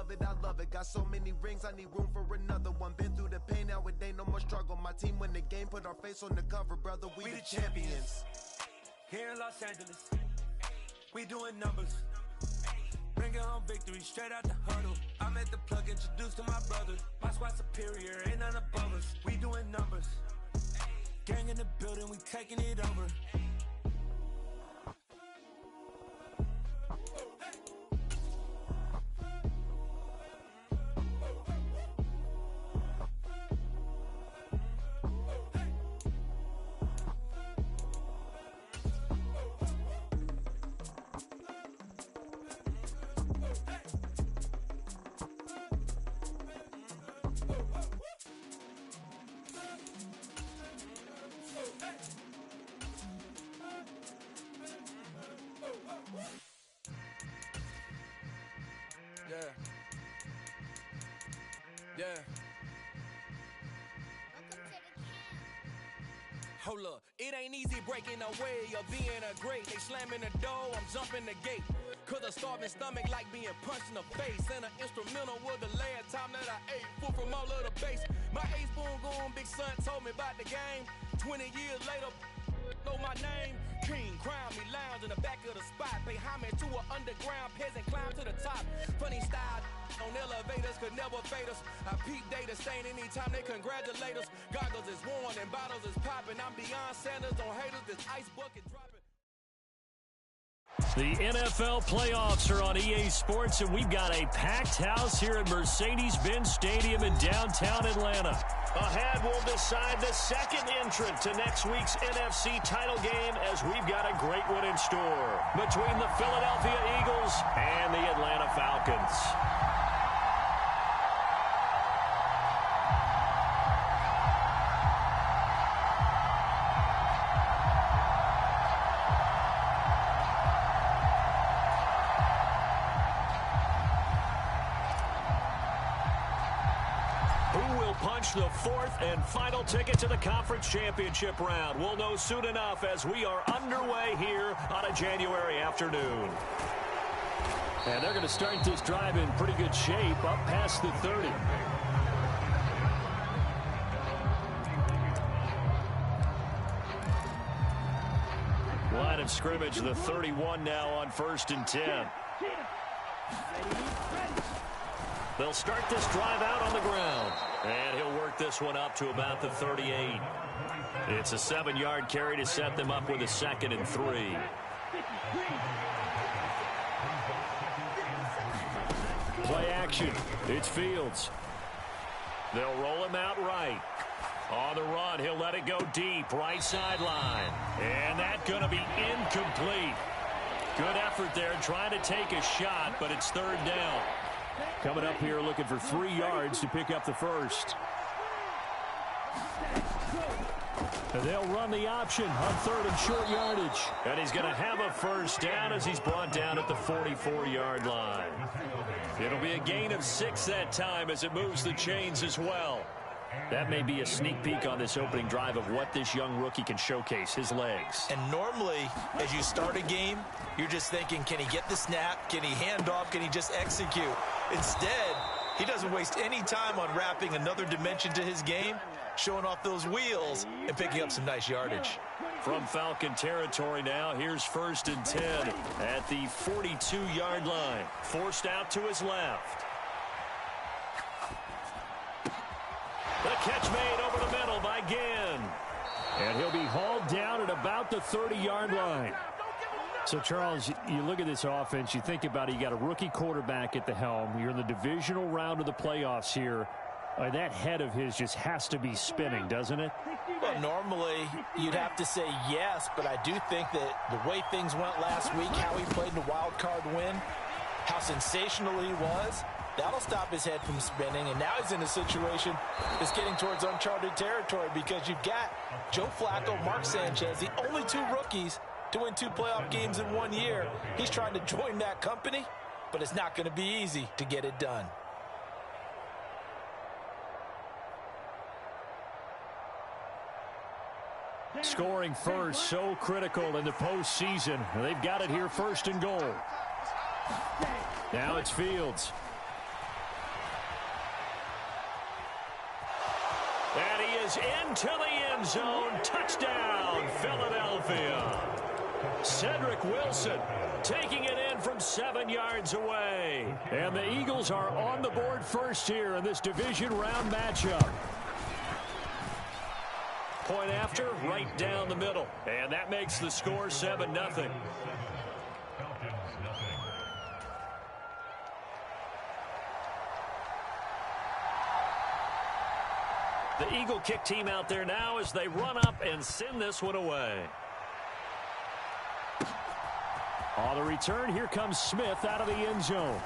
love it, I love it. Got so many rings, I need room for another one. Been through the pain, now it ain't no more struggle. My team win the game, put our face on the cover, brother. We the champions. Here in Los Angeles, we doing numbers. Bringing home victory straight out the huddle. I'm at the plug, introduced to my brothers. My squad superior, ain't none above us. We doing numbers. Gang in the building, we taking it over. Hold up, it ain't easy breaking away or being a great. They slamming the door, I'm jumping the gate. Cause a starving stomach like being punched in the face. And an instrumental was the last time that I ate. Food from all of the base. My ace boom goon, big son told me about the game. 20 years later, know my name. King, crown me, lounge in the back of the spot. Pay homage to an underground peasant, climb to the top. Funny style on elevators could never fade us. I peep data stain anytime they congratulate us. Goggles is worn and bottles is popping. I'm beyond Sanders on haters, this ice bucket dropping. The NFL playoffs are on EA Sports, and we've got a packed house here at Mercedes-Benz Stadium in downtown Atlanta. Ahead, we'll decide the second entrant to next week's NFC title game, as we've got a great one in store between the Philadelphia Eagles and the Atlanta Falcons. The fourth and final ticket to the conference championship round. We'll know soon enough as we are underway here on a January afternoon. And they're going to start this drive in pretty good shape, up past the 30. Line of scrimmage, the 31 now on 1st and 10. They'll start this drive out on the ground. And he'll work this one up to about the 38. It's a 7-yard carry to set them up with a 2nd and 3. Play action. It's Fields. They'll roll him out right. On the run, he'll let it go deep, right sideline. And that's going to be incomplete. Good effort there, trying to take a shot, but it's 3rd down. Coming up here looking for 3 yards to pick up the first. And they'll run the option on 3rd and short yardage. And he's going to have a first down as he's brought down at the 44-yard line. It'll be a gain of 6 that time as it moves the chains as well. That may be a sneak peek on this opening drive of what this young rookie can showcase, his legs. And normally, as you start a game, you're just thinking, can he get the snap? Can he hand off? Can he just execute? Instead, he doesn't waste any time on wrapping another dimension to his game, showing off those wheels, and picking up some nice yardage. From Falcon territory now, here's 1st and 10 at the 42-yard line. Forced out to his left. The catch made over the middle by Ginn. And he'll be hauled down at about the 30-yard line. So, Charles, you look at this offense, you think about it, you got a rookie quarterback at the helm. You're in the divisional round of the playoffs here. That head of his just has to be spinning, doesn't it? Well, normally you'd have to say yes, but I do think that the way things went last week, how he played in the wild card win, how sensational he was, that'll stop his head from spinning. And now he's in a situation that's getting towards uncharted territory because you've got Joe Flacco, Mark Sanchez, the only 2 rookies to win 2 playoff games in 1 year. He's trying to join that company, but it's not going to be easy to get it done. Scoring first, so critical in the postseason. They've got it here, 1st and goal. Now it's Fields. is into the end zone. Touchdown, Philadelphia. Cedric Wilson taking it in from 7 yards away. And the Eagles are on the board first here in this division round matchup. Point after, right down the middle. And that makes the score 7-0. The Eagle kick team out there now as they run up and send this one away. On the return, here comes Smith out of the end zone.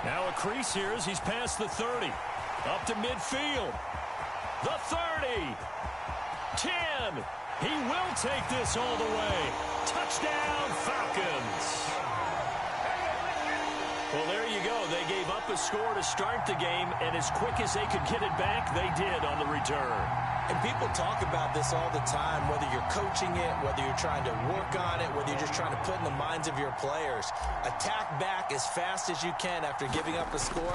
Now a crease here as he's past the 30. Up to midfield. The 30. 10. He will take this all the way. Touchdown, Falcons. Well, there you go. They gave up a score to start the game, and as quick as they could get it back, they did on the return. And people talk about this all the time, whether you're coaching it, whether you're trying to work on it, whether you're just trying to put in the minds of your players. Attack back as fast as you can after giving up a score.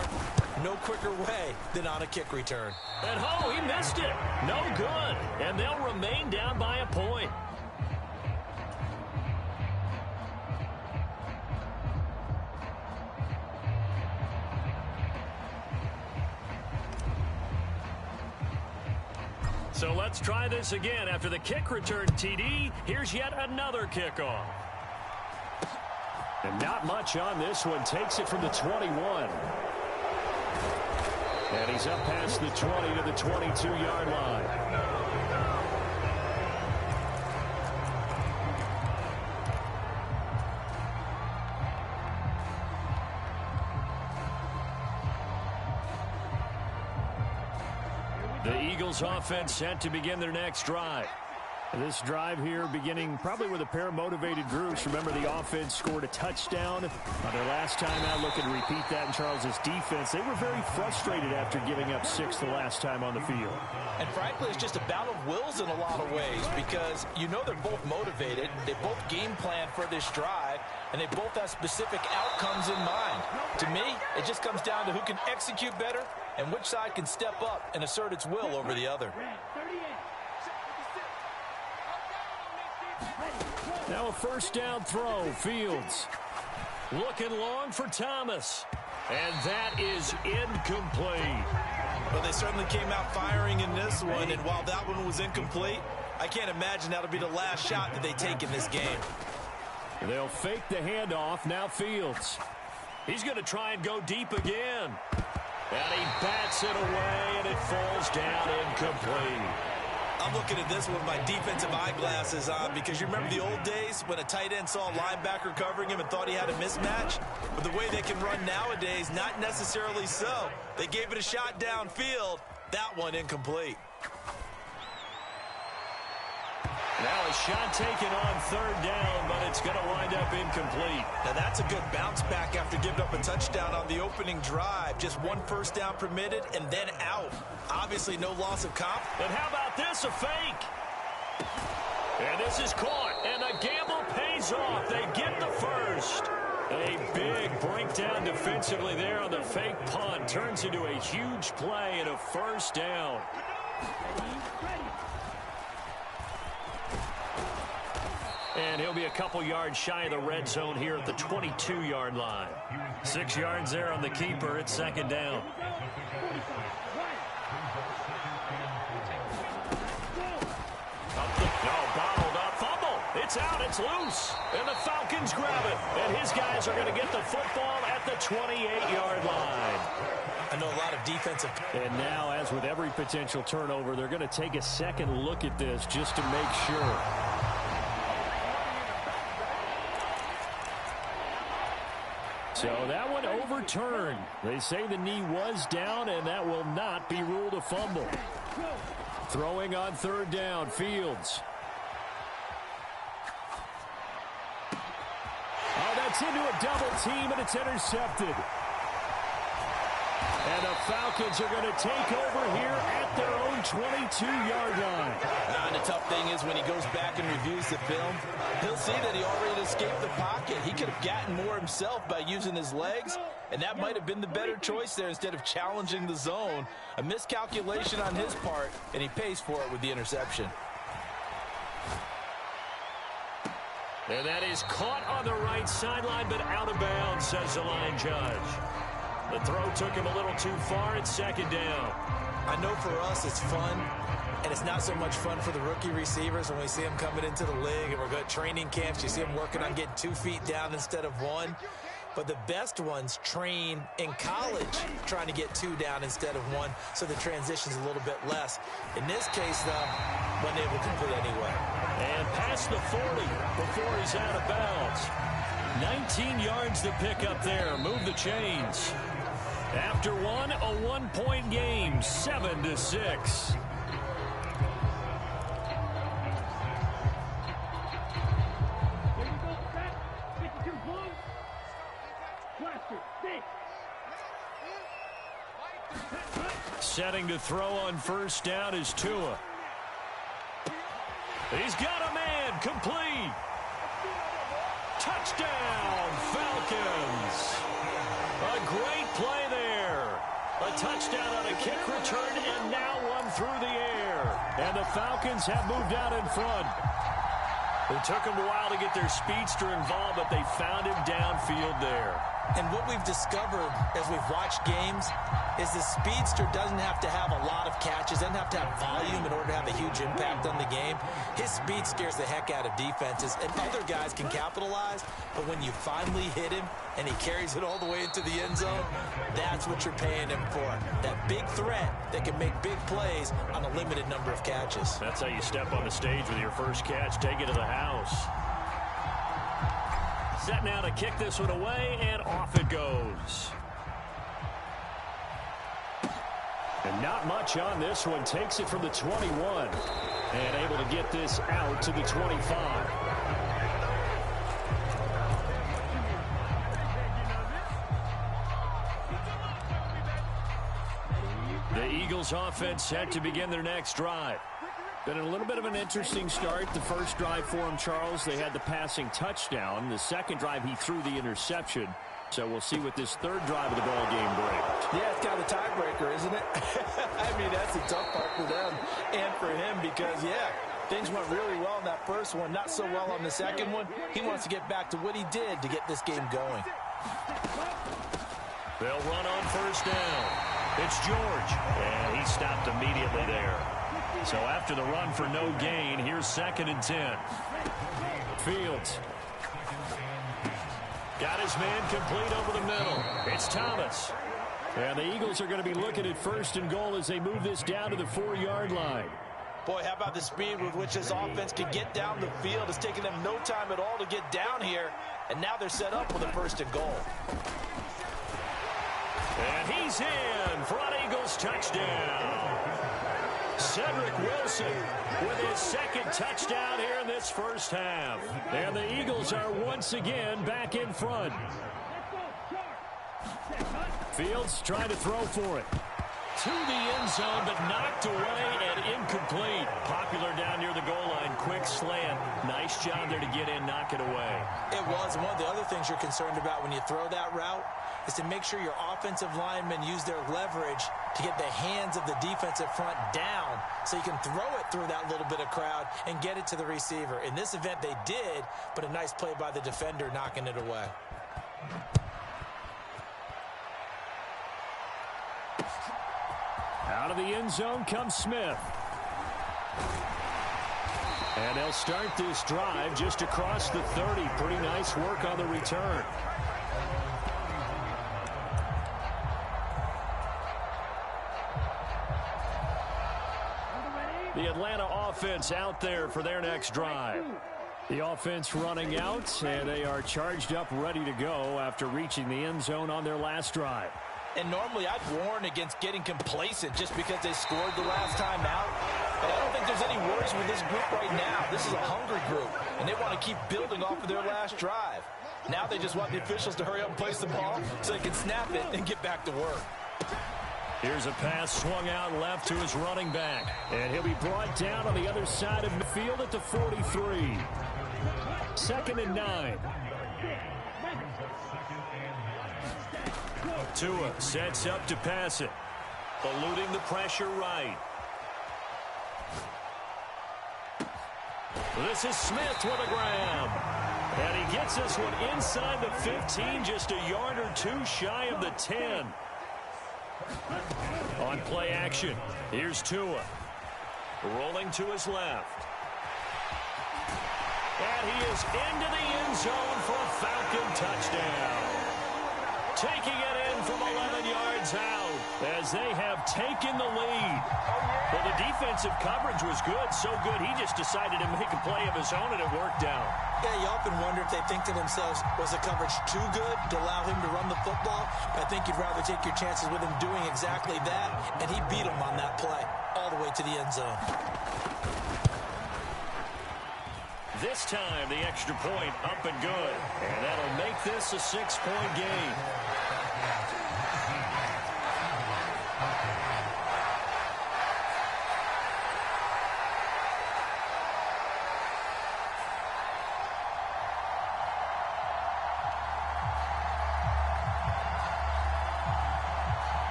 No quicker way than on a kick return. And he missed it. No good. And they'll remain down by a point. So let's try this again. After the kick return TD, here's yet another kickoff. And not much on this one. Takes it from the 21. And he's up past the 20 to the 22-yard line. The Eagles offense set to begin their next drive. This drive here beginning probably with a pair of motivated groups. Remember, the offense scored a touchdown their last time out. Look and repeat that in Charles's defense. They were very frustrated after giving up 6 the last time on the field. And frankly, it's just a battle of wills in a lot of ways because you know they're both motivated. They both game plan for this drive, and they both have specific outcomes in mind. To me, it just comes down to who can execute better and which side can step up and assert its will over the other. Now a first down throw. Fields looking long for Thomas. And that is incomplete. Well, they certainly came out firing in this one, and while that one was incomplete, I can't imagine that'll be the last shot that they take in this game. They'll fake the handoff. Now Fields. He's going to try and go deep again. And he bats it away, and it falls down incomplete. I'm looking at this with my defensive eyeglasses on because you remember the old days when a tight end saw a linebacker covering him and thought he had a mismatch? But the way they can run nowadays, not necessarily so. They gave it a shot downfield. That one incomplete. Now a shot taken on third down, but it's going to wind up incomplete. Now that's a good bounce back after giving up a touchdown on the opening drive. Just one first down permitted and then out. Obviously no loss of comp. And how about this, a fake? And this is caught, and the gamble pays off. They get the first. A big breakdown defensively there on the fake punt. Turns into a huge play and a first down. And he'll be a couple yards shy of the red zone here at the 22-yard line. 6 yards there on the keeper. It's second down. Bottled up, fumble. It's out, it's loose. And the Falcons grab it. And his guys are going to get the football at the 28-yard line. I know a lot of defensive. And now, as with every potential turnover, they're going to take a second look at this just to make sure. So that one overturned. They say the knee was down, and that will not be ruled a fumble. Throwing on third down, Fields. Oh, that's into a double team, and it's intercepted. And the Falcons are going to take over here at their own 22-yard line. And the tough thing is when he goes back and reviews the film, he'll see that he already escaped the pocket. He could have gotten more himself by using his legs. and that might have been the better choice there instead of challenging the zone. A miscalculation on his part, and he pays for it with the interception. And that is caught on the right sideline, but out of bounds, says the line judge. The throw took him a little too far. It's second down. I know for us it's fun, and it's not so much fun for the rookie receivers when we see them coming into the league and we're going to training camps. You see them working on getting 2 feet down instead of 1. But the best ones train in college trying to get 2 down instead of 1, so the transition's a little bit less. In this case, though, wasn't able to complete anyway. And past the 40 before he's out of bounds. 19 yards to pick up there. Move the chains. After one, a 1-point game, 7-6. Setting to throw on first down is Tua. He's got a man, complete. Touchdown, Falcons. A great play there. A touchdown on a kick return, and now one through the air. And the Falcons have moved out in front. It took them a while to get their speedster involved, but they found him downfield there. And what we've discovered as we've watched games is the speedster doesn't have to have a lot of catches, doesn't have to have volume in order to have a huge impact on the game. His speed scares the heck out of defenses, and other guys can capitalize, but when you finally hit him and he carries it all the way into the end zone, that's what you're paying him for. That big threat that can make big plays on a limited number of catches. That's how you step on the stage with your first catch. Take it to the house. Set now to kick this one away, and off it goes. And not much on this one. Takes it from the 21 and able to get this out to the 25. The Eagles offense set to begin their next drive. Been a little bit of an interesting start. The first drive for him, Charles, they had the passing touchdown. The second drive, he threw the interception. So we'll see what this third drive of the ball game brings. Yeah, it's kind of a tiebreaker, isn't it? I mean, that's a tough part for them and for him because, yeah, things went really well in that first one, not so well on the second one. He wants to get back to what he did to get this game going. They'll run on first down. It's George, and he stopped immediately there. So after the run for no gain, here's 2nd and 10. Fields. Got his man complete over the middle. It's Thomas. And the Eagles are going to be looking at 1st and goal as they move this down to the 4-yard line. Boy, how about the speed with which this offense can get down the field? It's taken them no time at all to get down here. And now they're set up with a 1st and goal. And he's in for an Eagles touchdown. Cedric Wilson with his 2nd touchdown here in this first half. And the Eagles are once again back in front. Fields trying to throw for it. To the end zone, but knocked away and incomplete. Popular down near the goal line. Quick slant. Nice job there to get in, knock it away. It was. One of the other things you're concerned about when you throw that route is to make sure your offensive linemen use their leverage to get the hands of the defensive front down so you can throw it through that little bit of crowd and get it to the receiver. In this event, they did, but a nice play by the defender knocking it away. Out of the end zone comes Smith. And they'll start this drive just across the 30. Pretty nice work on the return. The Atlanta offense out there for their next drive. The offense running out, and they are charged up, ready to go after reaching the end zone on their last drive. And normally I'd warn against getting complacent just because they scored the last time out. But I don't think there's any worries with this group right now. This is a hungry group, and they want to keep building off of their last drive. Now they just want the officials to hurry up and place the ball so they can snap it and get back to work. Here's a pass swung out left to his running back. And he'll be brought down on the other side of the field at the 43. 2nd and 9. Tua sets up to pass it. Eluding the pressure right. This is Smith with a grab. And he gets this one inside the 15, just a yard or two shy of the 10. On play action, here's Tua. Rolling to his left. And he is into the end zone for a Falcon touchdown. Taking it in from 11 yards out as they have taken the lead. Well, the defensive coverage was good, so good he just decided to make a play of his own, and it worked out. Yeah, you often wonder if they think to themselves, was the coverage too good to allow him to run the football? I think you'd rather take your chances with him doing exactly that, and he beat him on that play all the way to the end zone. This time, the extra point up and good, and that'll make this a 6-point game.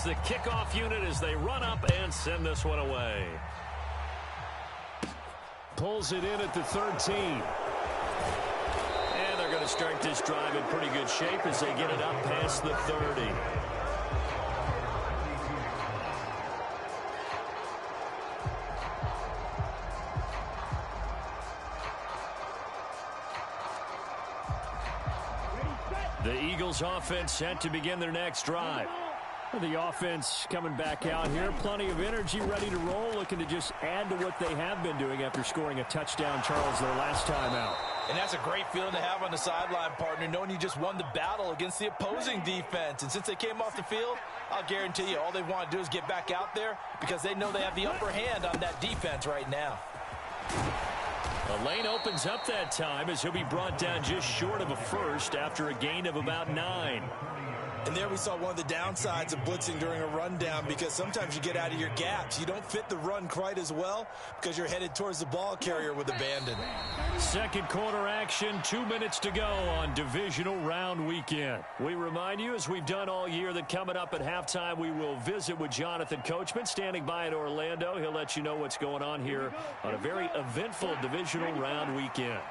The kickoff unit as they run up and send this one away. Pulls it in at the 13. And they're going to start this drive in pretty good shape as they get it up past the 30. The Eagles offense set to begin their next drive. The offense coming back out here. Plenty of energy, ready to roll, looking to just add to what they have been doing after scoring a touchdown, Charles, their last time out. And that's a great feeling to have on the sideline, partner, knowing you just won the battle against the opposing defense. And since they came off the field, I'll guarantee you all they want to do is get back out there because they know they have the upper hand on that defense right now. The lane opens up that time as he'll be brought down just short of a first after a gain of about 9. And there we saw one of the downsides of blitzing during a rundown because sometimes you get out of your gaps. You don't fit the run quite as well because you're headed towards the ball carrier with abandon. Second quarter action, 2 minutes to go on divisional round weekend. We remind you, as we've done all year, that coming up at halftime, we will visit with Jonathan Coachman standing by in Orlando. He'll let you know what's going on here on a very eventful divisional round weekend.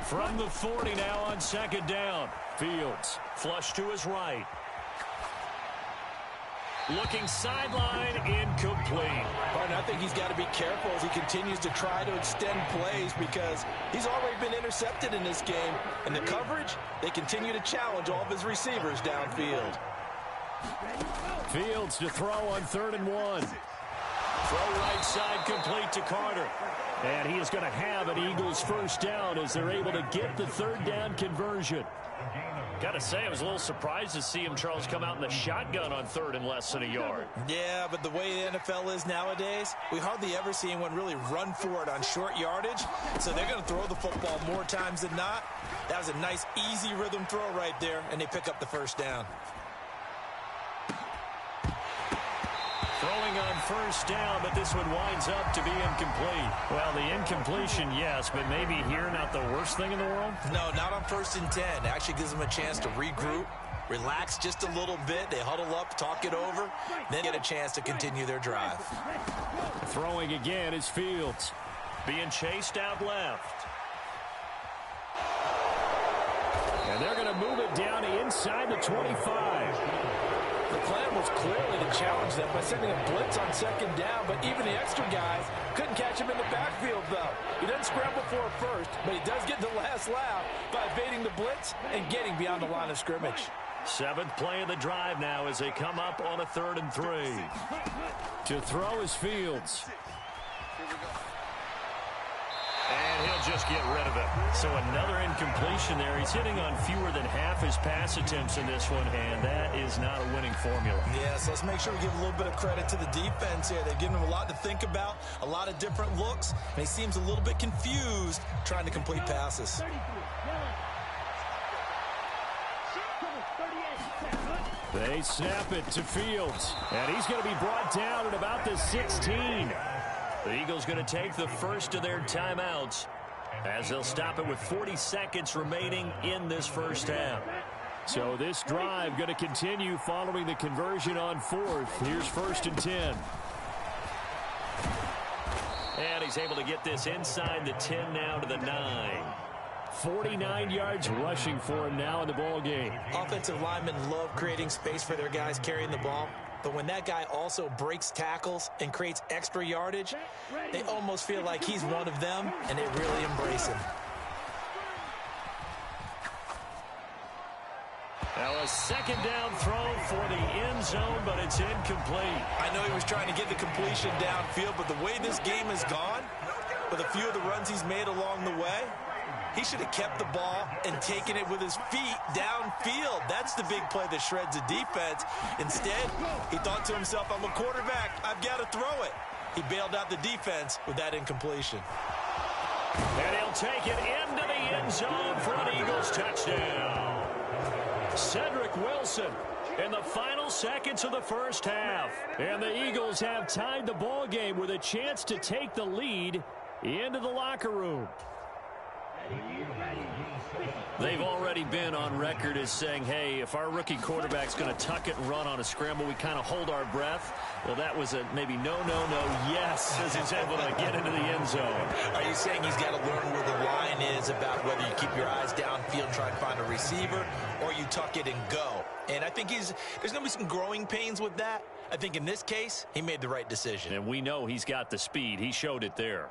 From the 40 now on second down. Fields flush to his right. Looking sideline, incomplete. And I think he's got to be careful as he continues to try to extend plays because he's already been intercepted in this game. And the coverage, they continue to challenge all of his receivers downfield. Fields to throw on 3rd and 1. Throw right side complete to Carter. And he is going to have an Eagles first down as they're able to get the 3rd down conversion. Got to say, I was a little surprised to see him, Charles, come out in the shotgun on 3rd and less than a yard. Yeah, but the way the NFL is nowadays, we hardly ever see anyone really run for it on short yardage. So they're going to throw the football more times than not. That was a nice, easy rhythm throw right there, and they pick up the first down. Throwing on first down, but this one winds up to be incomplete. Well, the incompletion, yes, but maybe here not the worst thing in the world? No, not on 1st and 10. It actually gives them a chance to regroup, relax just a little bit. They huddle up, talk it over, then get a chance to continue their drive. Throwing again is Fields. Being chased out left. And they're going to move it down inside the 25. The plan was clearly to challenge them by sending a blitz on 2nd down, but even the extra guys couldn't catch him in the backfield, though. He doesn't scramble for a first, but he does get the last laugh by evading the blitz and getting beyond the line of scrimmage. 7th play of the drive now as they come up on a 3rd and 3. To throw is Fields. And he'll just get rid of it. So another incompletion there. He's hitting on fewer than half his pass attempts in this one, and that is not a winning formula. Yeah, so let's make sure we give a little bit of credit to the defense here. They've given him a lot to think about, a lot of different looks, and he seems a little bit confused trying to complete passes. They snap it to Fields, and he's going to be brought down at about the 16. The Eagles going to take the first of their timeouts as they'll stop it with 40 seconds remaining in this first half. So this drive going to continue following the conversion on fourth. Here's 1st and 10. And he's able to get this inside the 10 now to the 9. 49 yards rushing for him now in the ball game. Offensive linemen love creating space for their guys carrying the ball. But when that guy also breaks tackles and creates extra yardage, they almost feel like he's one of them, and they really embrace him. Now a second down throw for the end zone, but it's incomplete. I know he was trying to get the completion downfield, but the way this game has gone, with a few of the runs he's made along the way, he should have kept the ball and taken it with his feet downfield. That's the big play that shreds the defense. Instead, he thought to himself, I'm a quarterback, I've got to throw it. He bailed out the defense with that incompletion. And he'll take it into the end zone for an Eagles touchdown. Cedric Wilson in the final seconds of the first half. And the Eagles have tied the ball game with a chance to take the lead into the locker room. They've already been on record as saying, hey, if our rookie quarterback's going to tuck it and run on a scramble, we kind of hold our breath. Well, that was a maybe no, yes, as he's able to get into the end zone. Are you saying he's got to learn where the line is about whether you keep your eyes downfield, try and find a receiver, or you tuck it and go? And I think there's going to be some growing pains with that. I think in this case, he made the right decision. And we know he's got the speed. He showed it there.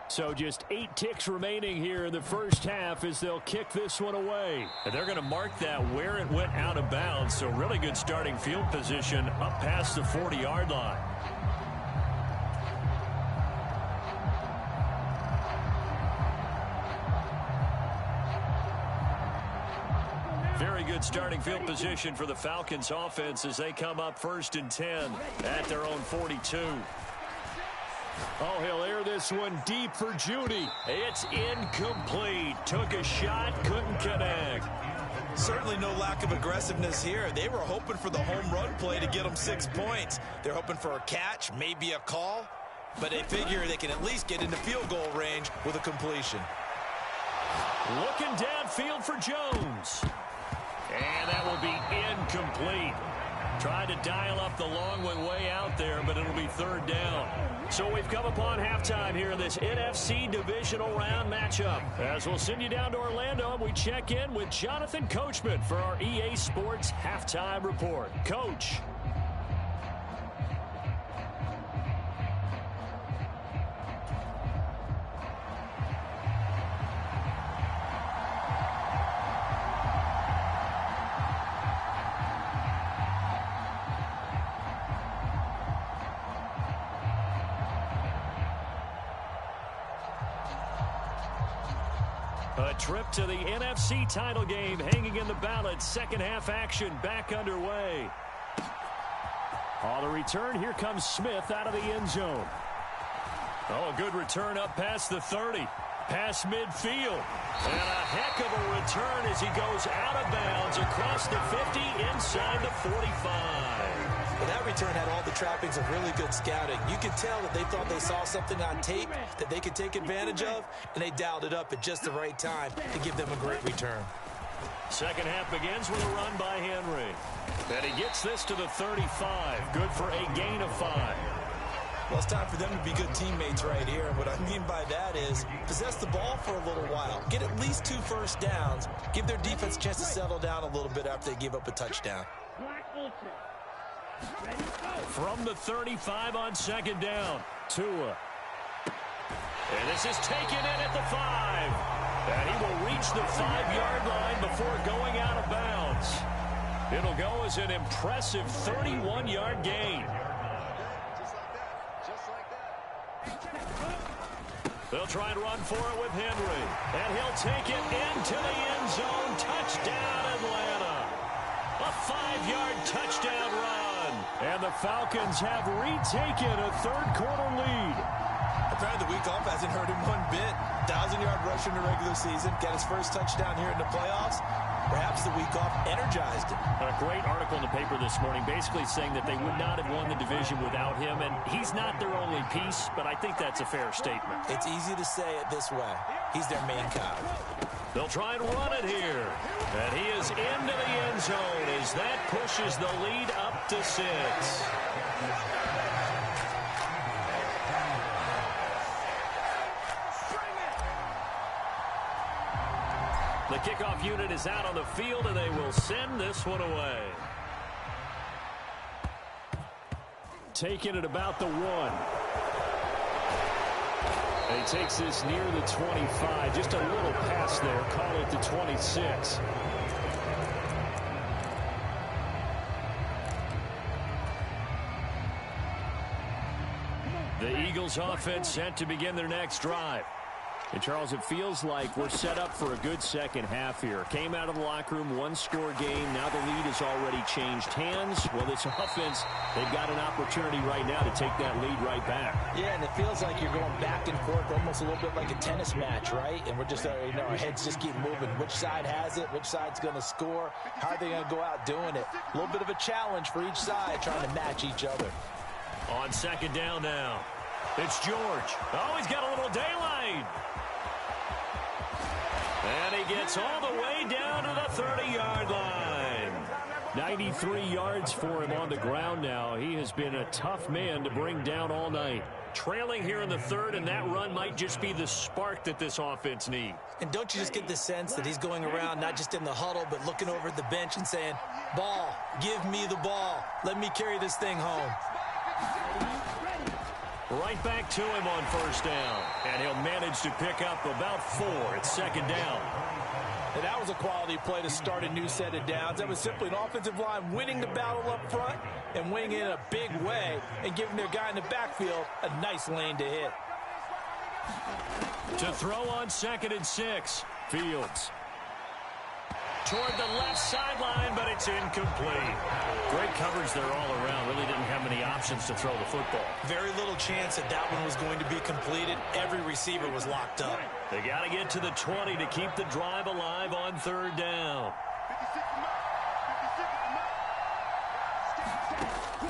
So just 8 ticks remaining here in the first half as they'll kick this one away. And they're going to mark that where it went out of bounds. So really good starting field position up past the 40-yard line. Very good starting field position for the Falcons offense as they come up 1st and 10 at their own 42. Oh, he'll air this one deep for Judy. It's incomplete. Took a shot, couldn't connect. Certainly no lack of aggressiveness here. They were hoping for the home run play to get them 6 points. They're hoping for a catch, maybe a call, but they figure they can at least get into field goal range with a completion. Looking downfield for Jones. And that will be incomplete. Tried to dial up the long one way out there, but it'll be 3rd down. So we've come upon halftime here in this NFC divisional round matchup. As we'll send you down to Orlando, and we check in with Jonathan Coachman for our EA Sports Halftime Report. Coach. A trip to the NFC title game hanging in the balance. Second half action back underway. On the return, here comes Smith out of the end zone. Oh, a good return up past the 30. Past midfield. And a heck of a return as he goes out of bounds across the 50 inside the 45. Well, that return had all the trappings of really good scouting. You could tell that they thought they saw something on tape that they could take advantage of, and they dialed it up at just the right time to give them a great return. Second half begins with a run by Henry. And he gets this to the 35. Good for a gain of 5. Well, it's time for them to be good teammates right here. And what I mean by that is possess the ball for a little while. Get at least 2 first downs. Give their defense a chance to settle down a little bit after they give up a touchdown. From the 35 on second down, Tua. And this is taken in at the 5. And he will reach the 5-yard line before going out of bounds. It'll go as an impressive 31-yard gain. They'll try and run for it with Henry. And he'll take it into the end zone. Touchdown, Atlanta. A 5-yard touchdown run. And the Falcons have retaken a third-quarter lead. Apparently the week off hasn't hurt him one bit. 1,000-yard rush in the regular season. Got his first touchdown here in the playoffs. Perhaps the week off energized him. A great article in the paper this morning basically saying that they would not have won the division without him, and he's not their only piece, but I think that's a fair statement. It's easy to say it this way. He's their main cog. They'll try and run it here. And he is into the end zone as that pushes the lead up to 6. The kickoff unit is out on the field, and they will send this one away. Taking it about the 1. And he takes this near the 25. Just a little pass there. Call it the 26. The Eagles offense set to begin their next drive. And, Charles, it feels like we're set up for a good second half here. Came out of the locker room, one-score game. Now the lead has already changed hands. Well, this offense, they've got an opportunity right now to take that lead right back. Yeah, and it feels like you're going back and forth, almost a little bit like a tennis match, right? And we're just, our heads just keep moving. Which side has it? Which side's going to score? How are they going to go out doing it? A little bit of a challenge for each side, trying to match each other. On second down now, it's George. Oh, he's got a little daylight. And he gets all the way down to the 30-yard line. 93 yards for him on the ground now. He has been a tough man to bring down all night. Trailing here in the third, and that run might just be the spark that this offense needs. And don't you just get the sense that he's going around, not just in the huddle, but looking over at the bench and saying, ball, give me the ball. Let me carry this thing home. Right back to him on first down. And he'll manage to pick up about 4 at second down. And that was a quality play to start a new set of downs. That was simply an offensive line winning the battle up front and winning it in a big way and giving their guy in the backfield a nice lane to hit. To throw on 2nd and 6. Fields. Toward the left sideline, but it's incomplete. Great coverage there all around. Really didn't have many options to throw the football. Very little chance that that one was going to be completed. Every receiver was locked up. They got to get to the 20 to keep the drive alive on third down.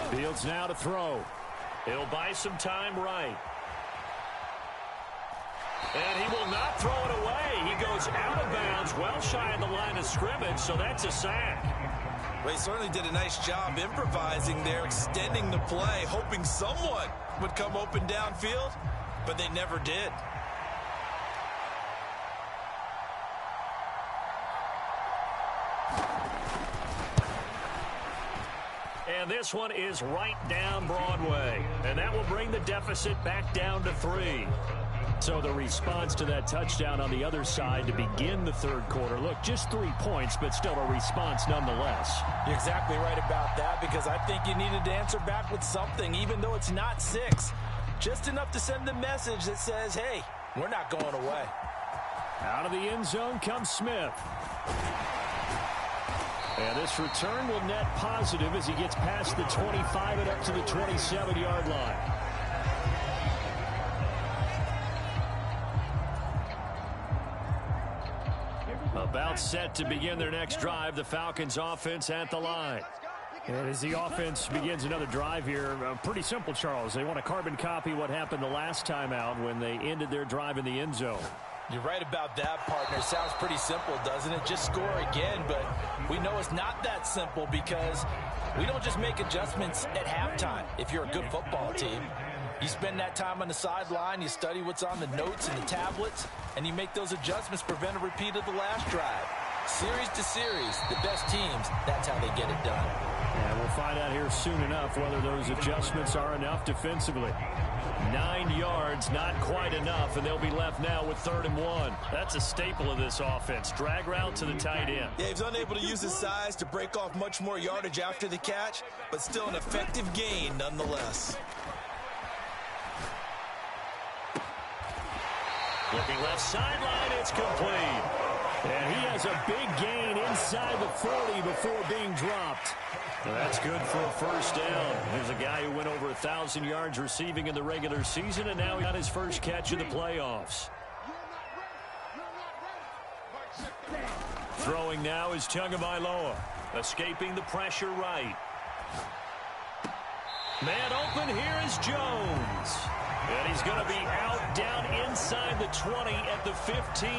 Fields now to throw. He'll buy some time right. And he will not throw it away. He goes out of bounds, well shy of the line of scrimmage, so that's a sack. Well, he certainly did a nice job improvising there, extending the play, hoping someone would come open downfield, but they never did. And this one is right down Broadway. And that will bring the deficit back down to 3. So the response to that touchdown on the other side to begin the third quarter. Look, just 3 points, but still a response nonetheless. You're exactly right about that, because I think you needed to answer back with something, even though it's not 6. Just enough to send the message that says, hey, we're not going away. Out of the end zone comes Smith. And this return will net positive as he gets past the 25 and up to the 27-yard line. About set to begin their next drive, the Falcons offense at the line. And as the offense begins another drive here, pretty simple, Charles. They want to carbon copy what happened the last time out when they ended their drive in the end zone. You're right about that, partner. Sounds pretty simple, doesn't it? Just score again, but we know it's not that simple because we don't just make adjustments at halftime. If you're a good football team, you spend that time on the sideline, you study what's on the notes and the tablets, and you make those adjustments, prevent a repeat of the last drive. Series to series, the best teams, that's how they get it done. And we'll find out here soon enough whether those adjustments are enough defensively. 9 yards, not quite enough, and they'll be left now with 3rd and 1. That's a staple of this offense. Drag route to the tight end. Yeah, he's unable to use his size to break off much more yardage after the catch, but still an effective gain nonetheless. Looking left sideline, it's complete. And he has a big gain inside the 40 before being dropped. Well, that's good for a first down. There's a guy who went over 1,000 yards receiving in the regular season, and now he got his first catch in the playoffs. Throwing now is Tagovailoa, escaping the pressure right. Man open, here is Jones. And he's going to be out down inside the 20 at the 15.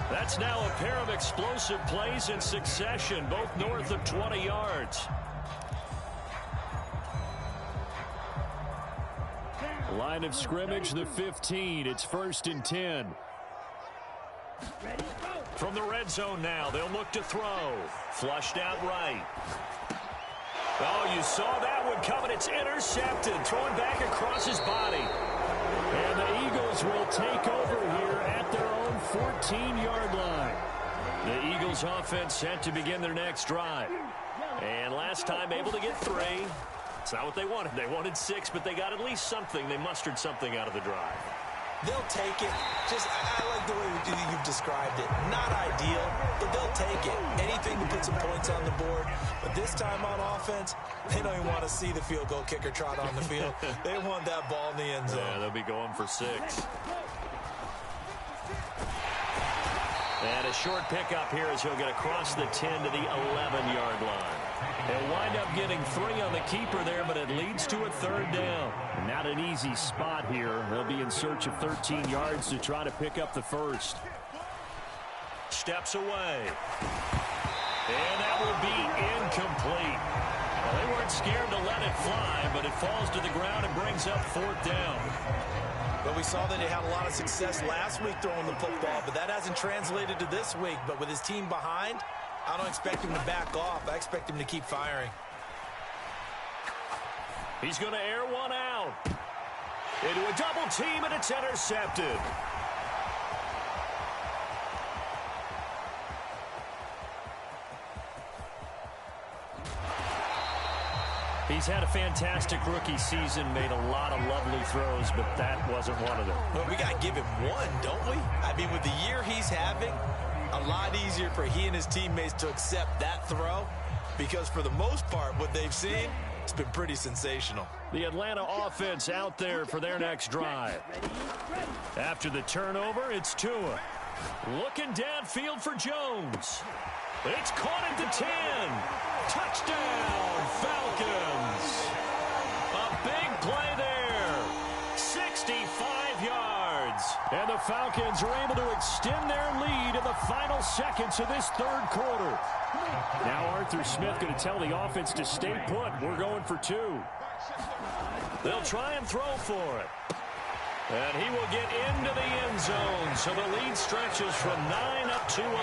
That's now a pair of explosive plays in succession, both north of 20 yards. Line of scrimmage, the 15. It's 1st and 10. From the red zone now, they'll look to throw. Flushed out right. Oh, you saw that one coming. It's intercepted. Thrown back across his body. And the Eagles will take over here at their own 14-yard line. The Eagles offense set to begin their next drive. And last time able to get 3. It's not what they wanted. They wanted 6, but they got at least something. They mustered something out of the drive. They'll take it. I like the way you've described it. Not ideal, but they'll take it. Anything to put some points on the board. But this time on offense, they don't even want to see the field goal kicker trot on the field. They want that ball in the end zone. Yeah, they'll be going for 6. And a short pickup here as he'll get across the 10 to the 11-yard line. They'll wind up getting 3 on the keeper there, but it leads to a 3rd down. Not an easy spot here. They'll be in search of 13 yards to try to pick up the first. Steps away. And that will be incomplete. Well, they weren't scared to let it fly, but it falls to the ground and brings up 4th down. But we saw that he had a lot of success last week throwing the football, but that hasn't translated to this week. But with his team behind, I don't expect him to back off. I expect him to keep firing. He's going to air one out. Into a double team, and it's intercepted. He's had a fantastic rookie season, made a lot of lovely throws, but that wasn't one of them. Well, we got to give him one, don't we? I mean, with the year he's having, a lot easier for he and his teammates to accept that throw, because for the most part, what they've seen, it's been pretty sensational. The Atlanta offense out there for their next drive. After the turnover, it's Tua. Looking downfield for Jones. It's caught at the 10. Touchdown, Falcons. A big play there. 65 yards. And the Falcons are able to extend their lead in the final seconds of this 3rd quarter. Now Arthur Smith going to tell the offense to stay put. We're going for 2. They'll try and throw for it. And he will get into the end zone. So the lead stretches from 9 up to 11.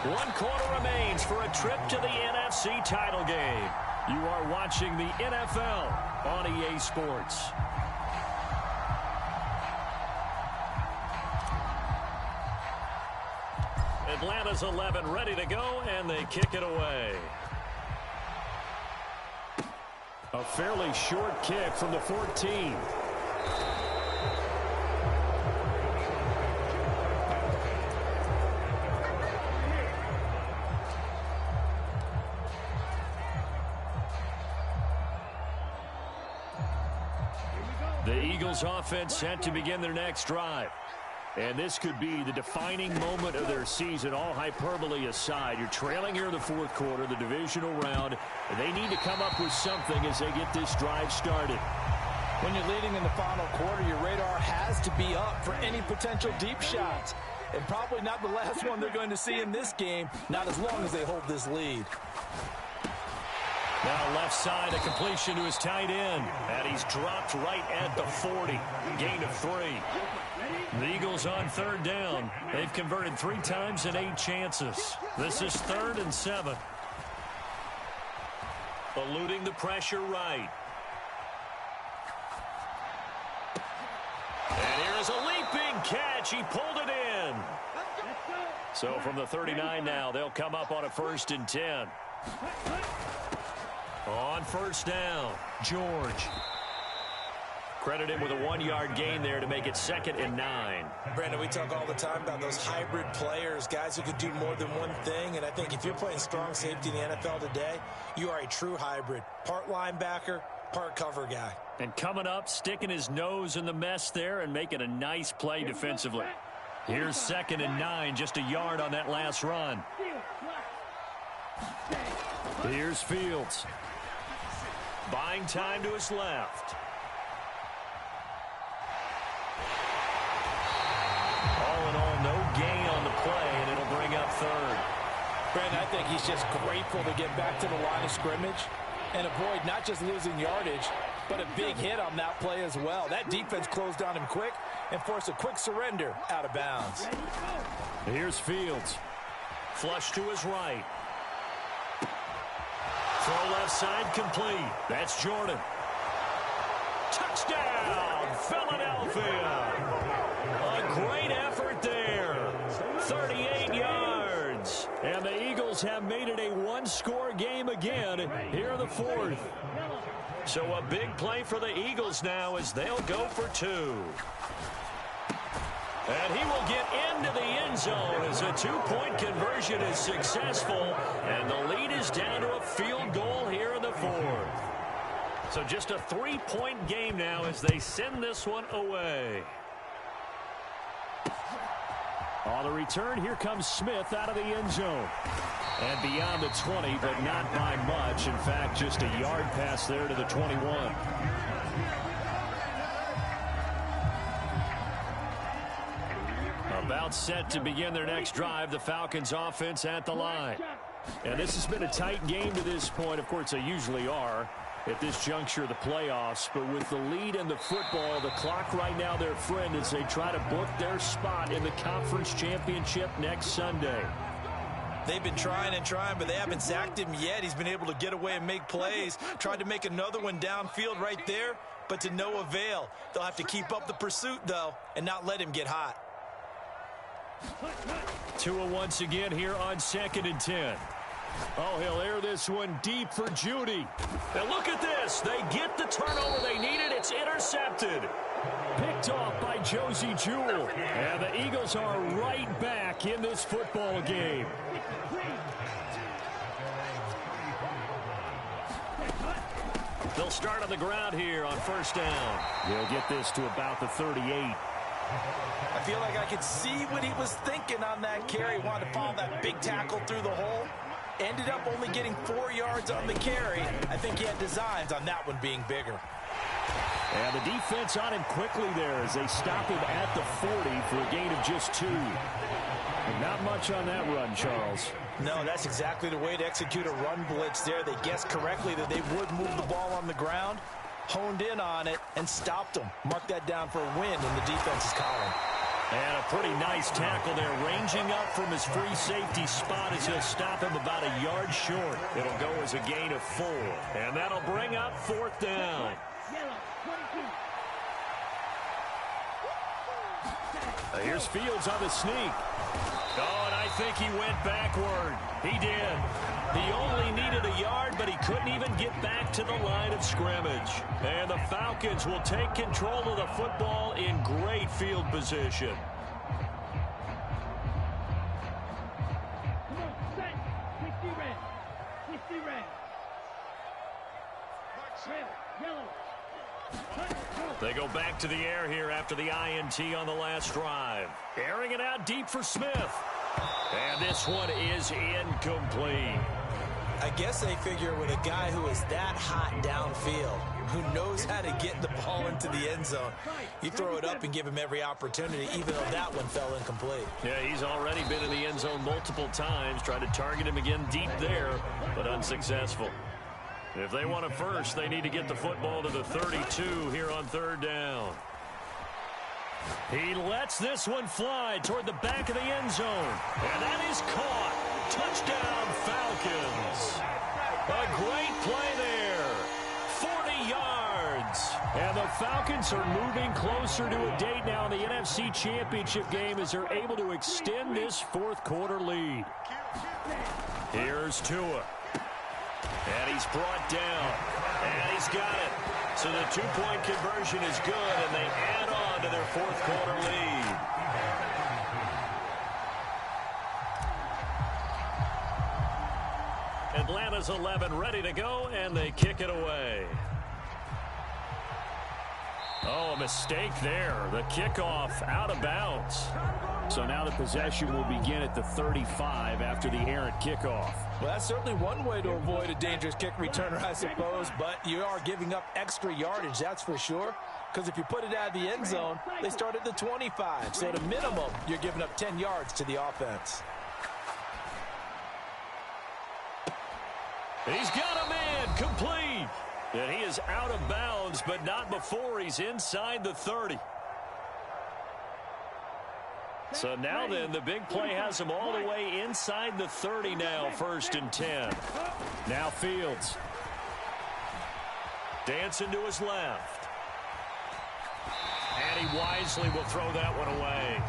1 quarter remains for a trip to the NFC title game. You are watching the NFL on EA Sports. Atlanta's 11 ready to go, and they kick it away. A fairly short kick from the 14. The Eagles offense set to begin their next drive. And this could be the defining moment of their season, all hyperbole aside. You're trailing here in the 4th quarter, the divisional round, and they need to come up with something as they get this drive started. When you're leading in the final quarter, your radar has to be up for any potential deep shots. And probably not the last one they're going to see in this game, not as long as they hold this lead. Now left side, a completion to his tight end. And he's dropped right at the 40. Gain of 3. The Eagles on 3rd down. They've converted 3 times in 8 chances. This is 3rd and 7. Eluding the pressure right. catch. He pulled it in. So from the 39 now, they'll come up on a 1st and 10. On 1st down, George. Credit him with a 1-yard gain there to make it 2nd and 9. Brandon, we talk all the time about those hybrid players, guys who could do more than one thing. And I think if you're playing strong safety in the NFL today, you are a true hybrid. Part linebacker, part cover guy. And coming up, sticking his nose in the mess there and making a nice play defensively. Here's 2nd and 9, just a yard on that last run. Here's Fields. Buying time to his left. All in all, no gain on the play, and it'll bring up 3rd. Brandon, I think he's just grateful to get back to the line of scrimmage and avoid not just losing yardage, but a big hit on that play as well. That defense closed on him quick and forced a quick surrender out of bounds. Here's Fields. Flush to his right. Throw left side complete. That's Jordan. Touchdown, Philadelphia. A great effort there. 38 yards. And the Eagles have made it a one-score game again here in the 4th. So a big play for the Eagles now as they'll go for 2. And he will get into the end zone as a 2-point conversion is successful. And the lead is down to a field goal here in the 4th. So just a 3-point game now as they send this one away. On the return, here comes Smith out of the end zone. And beyond the 20, but not by much. In fact, just a yard pass there to the 21. About set to begin their next drive, the Falcons offense at the line. And this has been a tight game to this point. Of course, they usually are at this juncture of the playoffs. But with the lead in the football, the clock right now their friend as they try to book their spot in the conference championship next Sunday. They've been trying and trying, but they haven't sacked him yet. He's been able to get away and make plays. Tried to make another one downfield right there, but to no avail. They'll have to keep up the pursuit, though, and not let him get hot. Tua once again here on 2nd and 10. Oh, he'll air this one deep for Judy. And look at this. They get the turnover they needed. It's intercepted. Picked off by Josie Jewell. And the Eagles are right back in this football game. They'll start on the ground here on 1st down. They'll get this to about the 38. I feel like I could see what he was thinking on that carry. Wanted to follow that big tackle through the hole. Ended up only getting 4 yards on the carry. I think he had designs on that one being bigger. And the defense on him quickly there as they stop him at the 40 for a gain of just 2. And not much on that run, Charles. No, that's exactly the way to execute a run blitz there. They guessed correctly that they would move the ball on the ground, honed in on it, and stopped them. Mark that down for a win in the defense's column. And a pretty nice tackle there, ranging up from his free safety spot as he'll stop him about a yard short. It'll go as a gain of 4. And that'll bring up 4th down. Here's Fields on the sneak. Oh, and I think he went backward. He did. He only needed a yard, but he couldn't even get back to the line of scrimmage. And the Falcons will take control of the football in great field position. They go back to the air here after the INT on the last drive. Airing it out deep for Smith. And this one is incomplete. I guess they figure with a guy who is that hot downfield, who knows how to get the ball into the end zone, you throw it up and give him every opportunity, even though that one fell incomplete. Yeah, he's already been in the end zone multiple times, tried to target him again deep there, but unsuccessful. If they want a first, they need to get the football to the 32 here on 3rd down. He lets this one fly toward the back of the end zone. And that is caught. Touchdown, Falcons. A great play there. 40 yards. And the Falcons are moving closer to a date now in the NFC Championship game as they're able to extend this fourth-quarter lead. Here's Tua. And he's brought down. And he's got it. So the two-point conversion is good, and they add on to their fourth-quarter lead. Atlanta's 11 ready to go, and they kick it away. Oh, a mistake there. The kickoff out of bounds. So now the possession will begin at the 35 after the errant kickoff. Well, that's certainly one way to avoid a dangerous kick returner, I suppose, but you are giving up extra yardage, that's for sure. Because if you put it out of the end zone, they start at the 25. So at a minimum, you're giving up 10 yards to the offense. He's got a man complete. And he is out of bounds, but not before he's inside the 30. So now then, the big play has him all the way inside the 30 now, 1st and 10. Now Fields. Dancing to his left. And he wisely will throw that one away.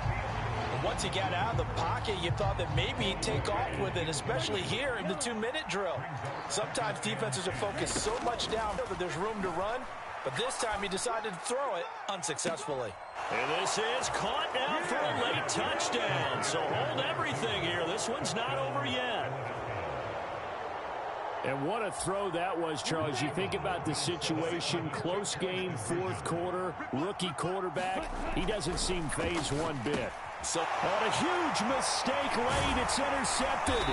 Once he got out of the pocket, you thought that maybe he'd take off with it, especially here in the 2-minute drill. Sometimes defenses are focused so much down that there's room to run, but this time he decided to throw it unsuccessfully. And this is caught now for a late touchdown. So hold everything here. This one's not over yet. And what a throw that was, Charles. You think about the situation, close game, fourth quarter, rookie quarterback. He doesn't seem fazed one bit. So on a huge mistake late, it's intercepted.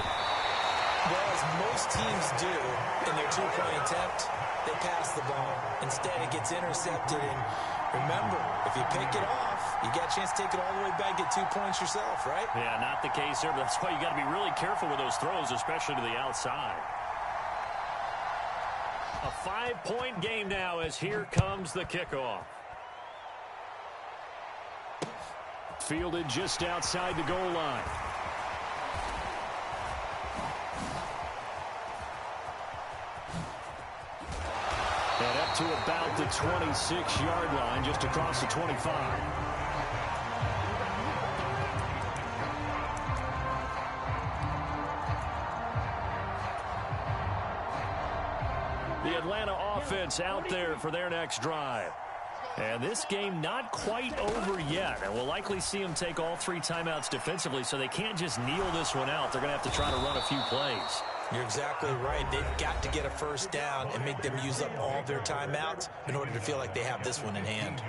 Well, as most teams do in their two-point attempt, they pass the ball. Instead, it gets intercepted. And remember, if you pick it off, you got a chance to take it all the way back, get 2 points yourself, right? Yeah, not the case there, but that's why you got to be really careful with those throws, especially to the outside. A 5-point game now as here comes the kickoff. Fielded just outside the goal line. And up to about the 26-yard line, just across the 25. The Atlanta offense out there for their next drive. And this game not quite over yet. And we'll likely see them take all 3 timeouts defensively, so they can't just kneel this one out. They're going to have to try to run a few plays. You're exactly right. They've got to get a first down and make them use up all their timeouts in order to feel like they have this one in hand.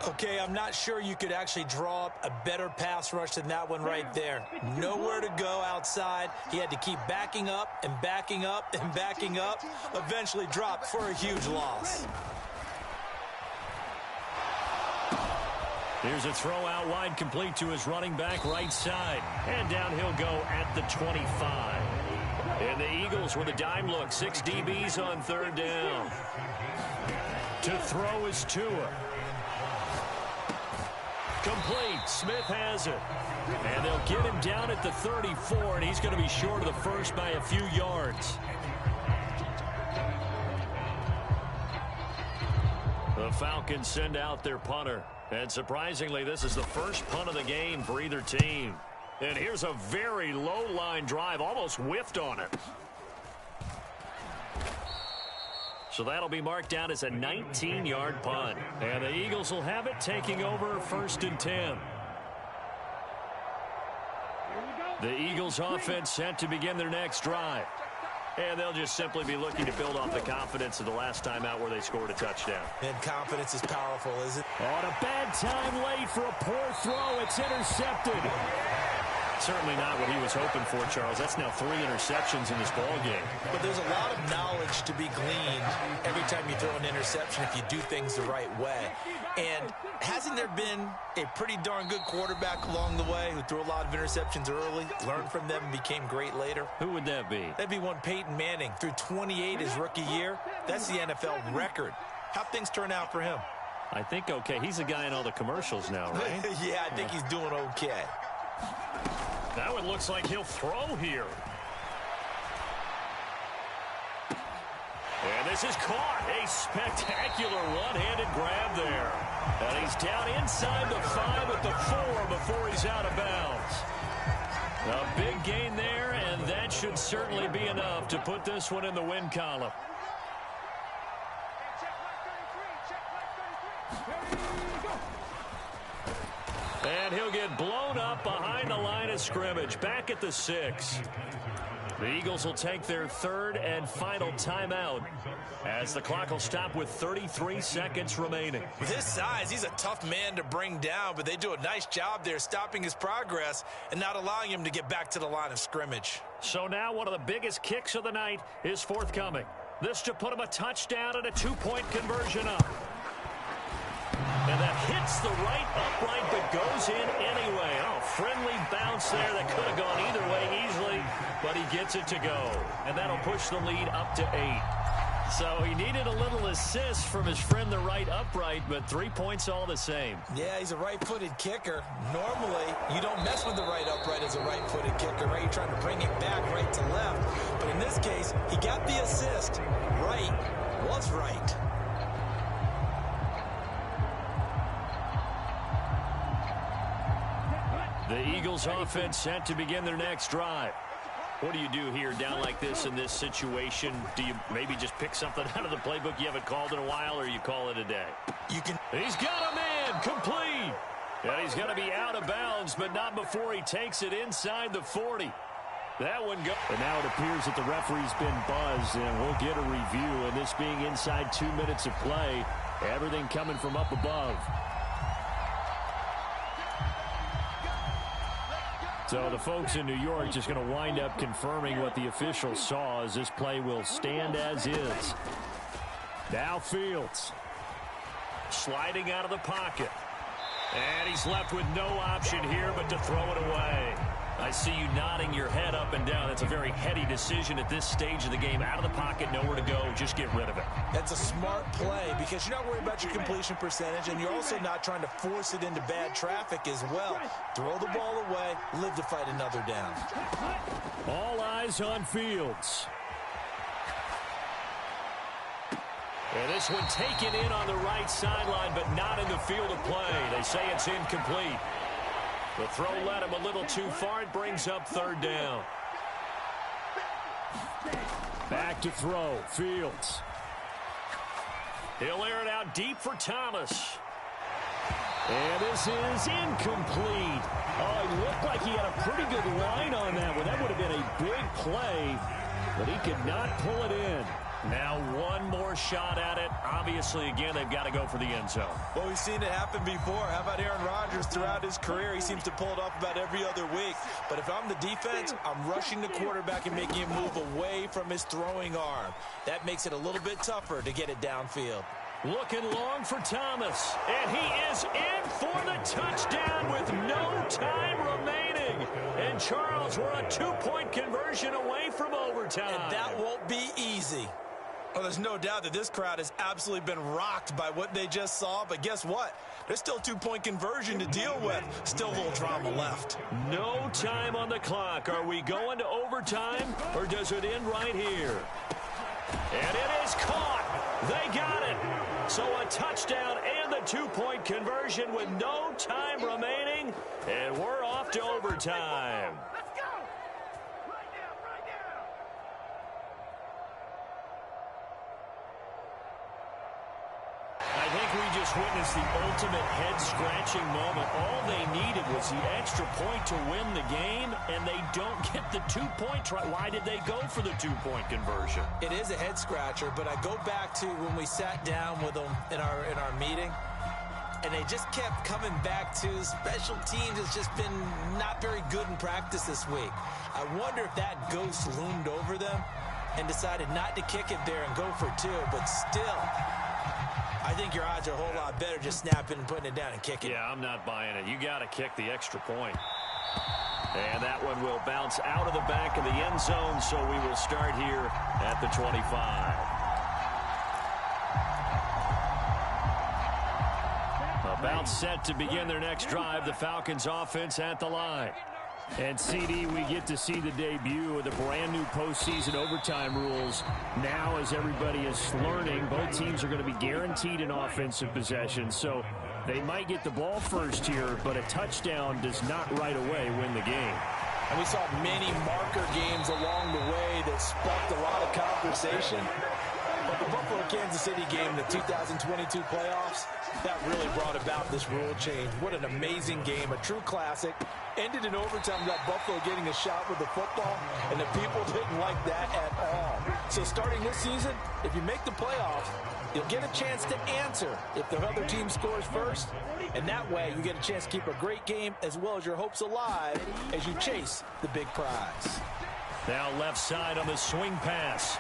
Okay, I'm not sure you could actually draw up a better pass rush than that one right there. Nowhere to go outside. He had to keep backing up and backing up and backing up. Eventually dropped for a huge loss. Here's a throw out wide, complete to his running back right side. And down he'll go at the 25. And the Eagles with a dime look. 6 DBs on 3rd down. To throw is Tua. Complete. Smith has it. And they'll get him down at the 34, and he's going to be short of the first by a few yards. The Falcons send out their punter. And surprisingly, this is the first punt of the game for either team. And here's a very low-line drive, almost whiffed on it. So that'll be marked down as a 19-yard punt. And the Eagles will have it, taking over 1st and 10. The Eagles offense set to begin their next drive. And they'll just simply be looking to build off the confidence of the last time out where they scored a touchdown. And confidence is powerful, isn't it? On a bad time late for a poor throw. It's intercepted. Certainly not what he was hoping for, Charles. That's now 3 interceptions in this ball game. But there's a lot of knowledge to be gleaned every time you throw an interception if you do things the right way. And hasn't there been a pretty darn good quarterback along the way who threw a lot of interceptions early, learned from them, and became great later? Who would that be? That'd be one Peyton Manning. Threw 28 his rookie year. That's the NFL record. How'd things turn out for him? I think okay. He's a guy in all the commercials now, right? Yeah, I think he's doing okay. That one looks like he'll throw here. And this This is caught. A spectacular one-handed grab there. And he's down inside the 5 at the 4 before he's out of bounds. A big gain there, and that should certainly be enough to put this one in the win column. And he'll get blown up behind the line of scrimmage, back at the 6. The Eagles will take their third and final timeout as the clock will stop with 33 seconds remaining. With his size, he's a tough man to bring down, but they do a nice job there stopping his progress and not allowing him to get back to the line of scrimmage. So now one of the biggest kicks of the night is forthcoming. This to put him a touchdown and a 2-point conversion up. And that hits the right upright but goes in anyway. Oh, friendly bounce there that could have gone either way easily, but he gets it to go. And that'll push the lead up to 8. So he needed a little assist from his friend the right upright, but 3 points all the same. Yeah, he's a right-footed kicker. Normally, you don't mess with the right upright as a right-footed kicker, right? You're trying to bring it back right to left. But in this case, he got the assist. Right was right. The Eagles offense set to begin their next drive. What do you do here down like this in this situation? Do you maybe just pick something out of the playbook you haven't called in a while, or you call it a day? He's got a man, complete. And he's going to be out of bounds, but not before he takes it inside the 40. That one goes. And now it appears that the referee's been buzzed, and we'll get a review. And this being inside 2 minutes of play, everything coming from up above. So the folks in New York just going to wind up confirming what the officials saw, as this play will stand as is. Now Fields sliding out of the pocket. And he's left with no option here but to throw it away. I see you nodding your head up and down. That's a very heady decision at this stage of the game. Out of the pocket, nowhere to go. Just get rid of it. That's a smart play because you're not worried about your completion percentage, and you're also not trying to force it into bad traffic as well. Throw the ball away, live to fight another down. All eyes on Fields. And this one taken in on the right sideline, but not in the field of play. They say it's incomplete. The throw led him a little too far. It brings up third down. Back to throw. Fields. He'll air it out deep for Thomas. And this is incomplete. Oh, it looked like he had a pretty good line on that one. That would have been a big play, but he could not pull it in. Now one more shot at it. Obviously, again, they've got to go for the end zone. Well, we've seen it happen before. How about Aaron Rodgers throughout his career? He seems to pull it off about every other week. But if I'm the defense, I'm rushing the quarterback and making him move away from his throwing arm. That makes it a little bit tougher to get it downfield. Looking long for Thomas. And he is in for the touchdown with no time remaining. And Charles, we're a 2-point conversion away from overtime. And that won't be easy. Well, there's no doubt that this crowd has absolutely been rocked by what they just saw. But guess what? There's still 2-point conversion to deal with. Still a little drama left. No time on the clock. Are we going to overtime, or does it end right here? And it is caught. They got it. So a touchdown and the 2-point conversion with no time remaining. And we're off to overtime. I think we just witnessed the ultimate head-scratching moment. All they needed was the extra point to win the game, and they don't get the 2-point try. Why did they go for the 2-point conversion? It is a head-scratcher, but I go back to when we sat down with them in our meeting, and they just kept coming back to special teams has just been not very good in practice this week. I wonder if that ghost loomed over them and decided not to kick it there and go for 2, but still, I think your odds are a whole lot better just snapping and putting it down and kicking. Yeah, I'm not buying it. You got to kick the extra point. And that one will bounce out of the back of the end zone, so we will start here at the 25. About set to begin their next drive. The Falcons offense at the line. And CD, we get to see the debut of the brand new postseason overtime rules. Now, as everybody is learning, both teams are going to be guaranteed an offensive possession. So they might get the ball first here, but a touchdown does not right away win the game. And we saw many marker games along the way that sparked a lot of conversation. But the Buffalo-Kansas City game, the 2022 playoffs, that really brought about this rule change. What an amazing game, a true classic. Ended in overtime, got Buffalo getting a shot with the football, and the people didn't like that at all. So starting this season, if you make the playoffs, you'll get a chance to answer if the other team scores first. And that way, you get a chance to keep a great game as well as your hopes alive as you chase the big prize. Now left side on the swing pass.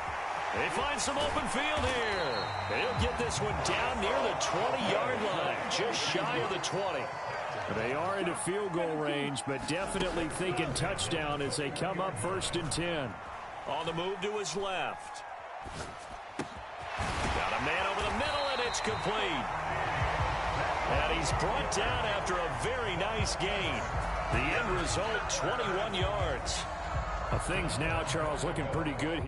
They find some open field here. They'll get this one down near the 20-yard line, just shy of the 20. They are in a field goal range, but definitely thinking touchdown as they come up 1st and 10. On the move to his left. Got a man over the middle, and it's complete. And he's brought down after a very nice gain. The end result, 21 yards. Things now, Charles, looking pretty good.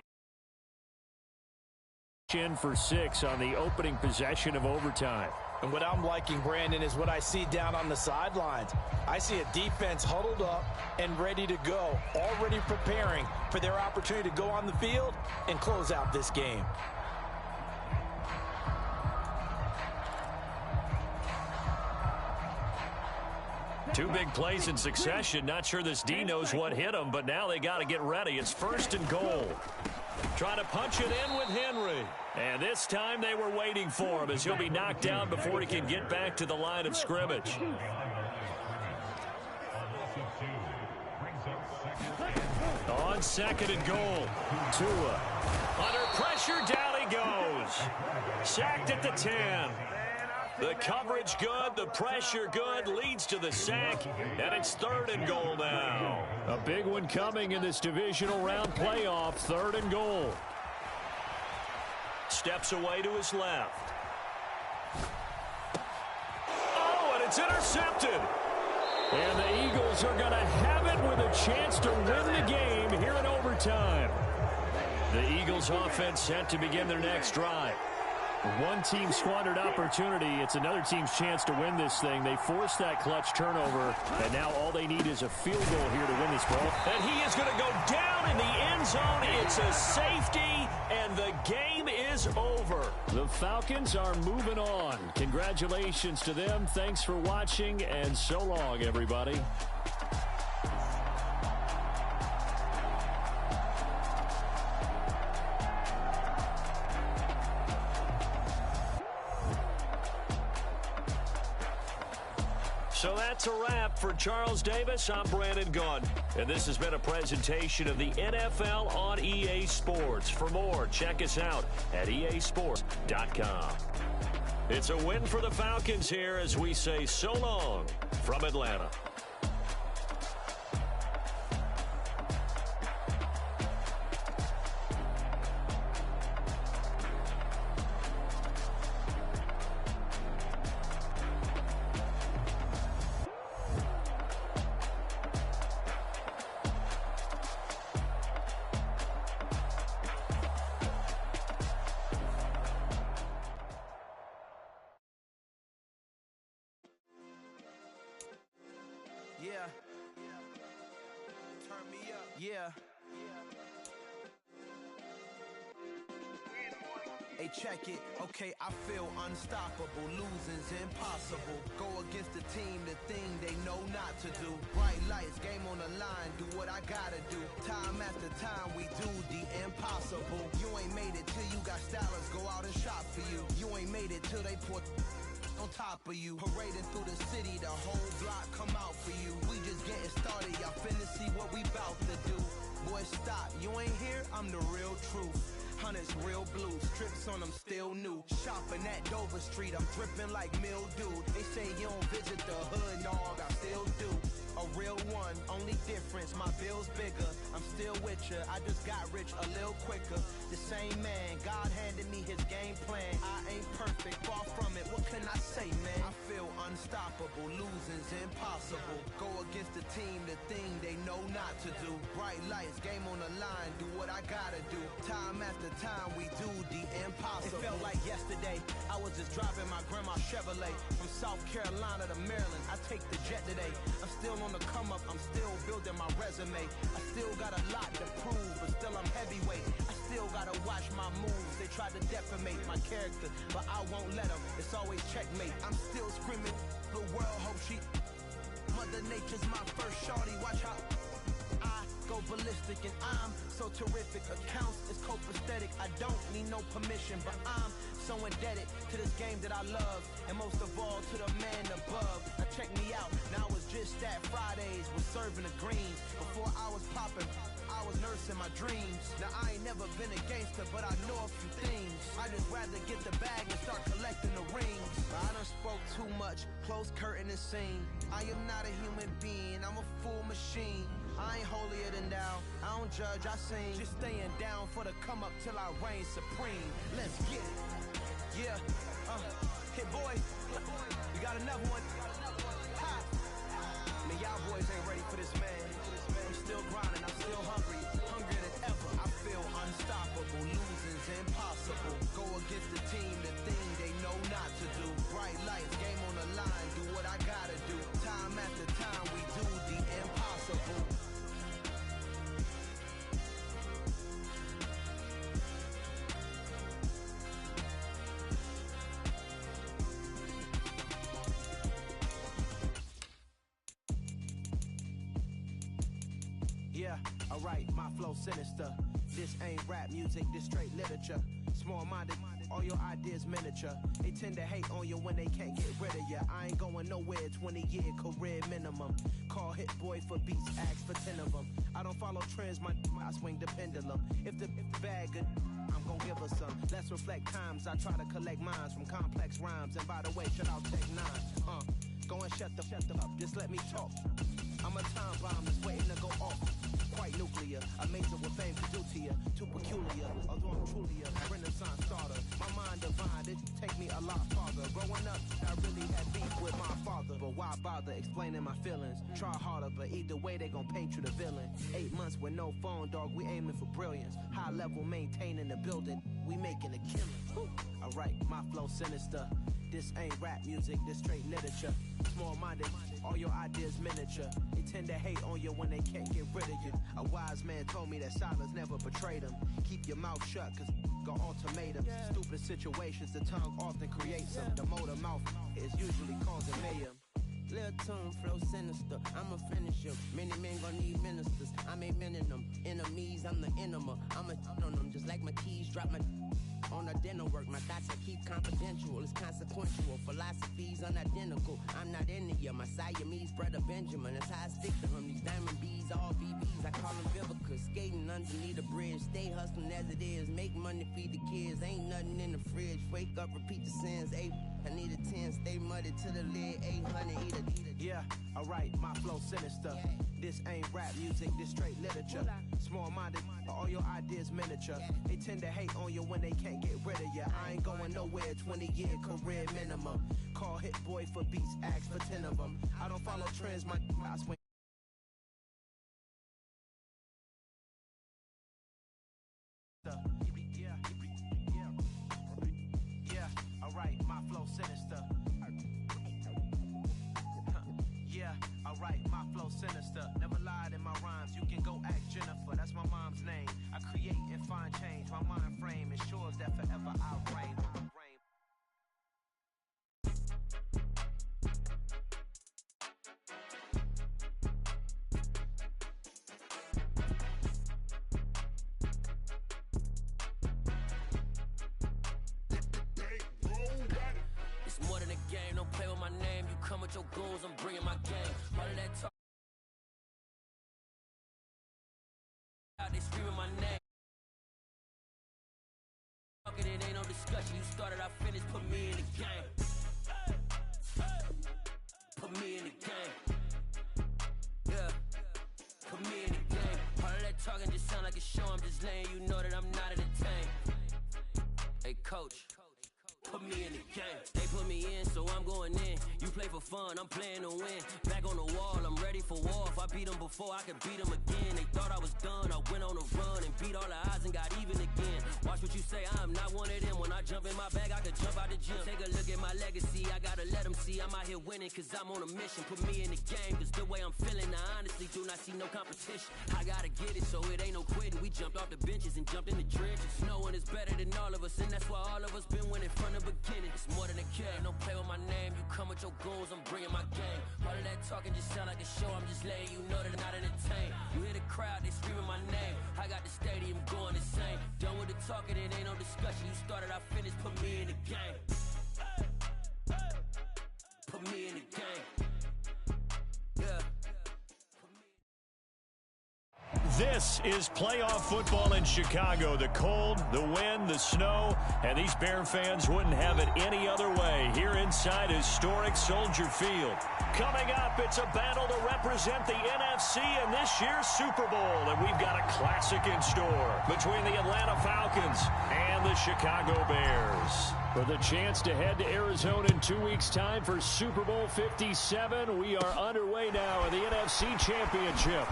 In for 6 on the opening possession of overtime. And what I'm liking, Brandon, is what I see down on the sidelines. I see a defense huddled up and ready to go, already preparing for their opportunity to go on the field and close out this game. Two big plays in succession. Not sure this D knows what hit him, but now they got to get ready. It's 1st and goal. Trying to punch it in with Henry. And this time they were waiting for him as he'll be knocked down before he can get back to the line of scrimmage. On 2nd and goal. Tua. Under pressure, down he goes. Sacked at the 10. The coverage good, the pressure good, leads to the sack, and it's 3rd and goal now. A big one coming in this divisional round playoff, 3rd and goal. Steps away to his left. Oh, and it's intercepted. And the Eagles are going to have it with a chance to win the game here in overtime. The Eagles offense set to begin their next drive. One team squandered opportunity. It's another team's chance to win this thing. They forced that clutch turnover, and now all they need is a field goal here to win this ball. And he is going to go down in the end zone. It's a safety, and the game is over. The Falcons are moving on. Congratulations to them. Thanks for watching, and so long, everybody. So that's a wrap for Charles Davis. I'm Brandon Gunn. And this has been a presentation of the NFL on EA Sports. For more, check us out at easports.com. It's a win for the Falcons here as we say so long from Atlanta. Yeah. Turn me up. Yeah. Hey, check it. Okay, I feel unstoppable. Losing's impossible. Go against the team, the thing they know not to do. Bright lights, game on the line. Do what I gotta do. Time after time, we do the impossible. You ain't made it till you got stylists go out and shop for you. You ain't made it till they put on top of you. Parading through the city, the whole block come out for you. We just getting started, y'all finna see what we bout to do. Boy, stop, you ain't here, I'm the real truth. Hunters real blue, strips on them still new. Shopping at Dover Street, I'm dripping like mildew. They say you don't visit the hood, dog, I still do. A real one, only difference, my bill's bigger. I'm still with ya, I just got rich a little quicker. The same man, God handed me his game plan. I ain't perfect, far from it, what can I say, man? I feel unstoppable, losing's impossible. Go against against the team the thing they know not to do. Bright lights, game on the line, do what I gotta do. Time after time we do the impossible. It felt like yesterday, I was just driving my grandma's Chevrolet from South Carolina to Maryland. I take the jet today. I'm still on the come up, I'm still building my resume. I still got a lot to prove, but still I'm heavyweight. I still gotta watch my moves. They try to defamate my character, but I won't let them. It's always checkmate. I'm still screaming, the world hope she. Mother Nature's my first shorty. Watch how I go ballistic, and I'm so terrific. Accounts is copacetic. I don't need no permission, but I'm so indebted to this game that I love, and most of all to the man above. Now check me out. Now it's just that Fridays was serving the greens. Before I was popping, I was nursing my dreams. Now I ain't never been a gangster, but I know a few things. I just rather get the bag and start collecting the rings. I done spoke too much, close curtain and scene. I am not a human being, I'm a full machine. I ain't holier than thou, I don't judge, I sing. Just staying down for the come up till I reign supreme. Let's get it. Yeah, hit boy, we got another one. Ha. Man, y'all boys ain't ready for this, man. I'm still grinding, I'm still hungry, hungrier than ever. I feel unstoppable, losing's impossible. Go against the team, the thing they know not to do. Bright lights, game on the line, do what I gotta do. Time after time, we do the impossible. Yeah, alright, my flow sinister. This ain't rap music, this straight literature. Small-minded, all your ideas miniature. They tend to hate on you when they can't get rid of you. I ain't going nowhere, 20-year career minimum. Call hit boy for beats, ask for 10 of them. I don't follow trends, I swing the pendulum. If the bag good, I'm gon' give her some. Let's reflect times, I try to collect minds from complex rhymes. And by the way, shout out Tech 9. Go and shut the up, just let me talk. I'm a time bomb that's waiting to go off. Quite nuclear, amazing what fame can do to you. Too peculiar, although I'm truly a renaissance starter. My mind divine, it take me a lot farther. Growing up, I really had beef with my father. But why bother explaining my feelings? Try harder, but either way they gon' paint you the villain. 8 months with no phone, dog, we aiming for brilliance. High level maintaining the building, we making a killing. Alright, my flow sinister. This ain't rap music, this straight literature. Small-minded, all your ideas miniature. They tend to hate on you when they can't get rid of you. A wise man told me that silence never betrayed him. Keep your mouth shut, cause got ultimatums. Stupid situations, the tongue often creates them. The motor mouth is usually causing mayhem. Lil' tune, flow sinister, I'ma finish him. Many men gon' need ministers, I'm aiming them. Enemies, I'm the enema. I'ma on them just like my keys, drop my on the dinner work. My thoughts I keep confidential, it's consequential. Philosophies unidentical, I'm not in the my Siamese brother Benjamin. That's how I stick to him, these diamond bees, all BBs. I call them Vivica, skating underneath the bridge. Stay hustling as it is, make money, feed the kids. Ain't nothing in the fridge, wake up, repeat the sins. I need a 10, stay muddy to the lid, 800, eat a. Yeah, alright, my flow sinister. This ain't rap music, this straight literature. Small-minded, all your ideas miniature. They tend to hate on you when they can't get rid of you. I ain't going nowhere, 20-year career minimum. Call hit boy for beats, ask for 10 of them. I don't follow trends, I swing. Yeah, alright, my flow sinister. Yeah, alright, my flow sinister. Never lied in my rhymes, you can go ask Jennifer, that's my mom's name. I create and find change, my mind frame ensures that forever I'll reign. It's more than a game, don't play with my name. You come with your goons, I'm bringing my game. All of that talk, they screaming my name. Talking, it ain't no discussion. You started, I finished, put me in the game. Put me in the game. Yeah, put me in the game. All of that talking just sound like a show. I'm just letting you know that I'm not entertained. Hey, coach, put me in the game. They put me in, so I'm going in. You play for fun, I'm playing to win. Back on the wall, I'm ready for war. If I beat them before, I could beat them again. They thought I was done, I went on a run and beat all the odds and got even again. Watch what you say, I'm not one of them. When I jump in my bag, I could jump out the gym. Take a look at my legacy, I gotta let them see I'm out here winning, cause I'm on a mission. Put me in the game, cause the way I'm feeling, I honestly do not see no competition. I gotta get it, so it ain't no quitting. We jumped off the benches and jumped in the trenches. No one is better than all of us, and that's why all of us been winning from the beginning. It's more than a game, don't play with my name. You come with your goons, I'm bringing my game. All of that talking just sound like a show, I'm just letting you know that I'm not entertained. You hear the crowd, they screaming my name. I got the stadium going insane. Done with the talking, it ain't no discussion. You started, I finished, put me in the game. Put me in the game. Yeah. This is playoff football in Chicago. The cold, the wind, the snow, and these Bear fans wouldn't have it any other way here inside historic Soldier Field. Coming up, it's a battle to represent the NFC in this year's Super Bowl, and we've got a classic in store between the Atlanta Falcons and the Chicago Bears. For the chance to head to Arizona in 2 weeks' time for Super Bowl 57, we are underway now in the NFC Championship.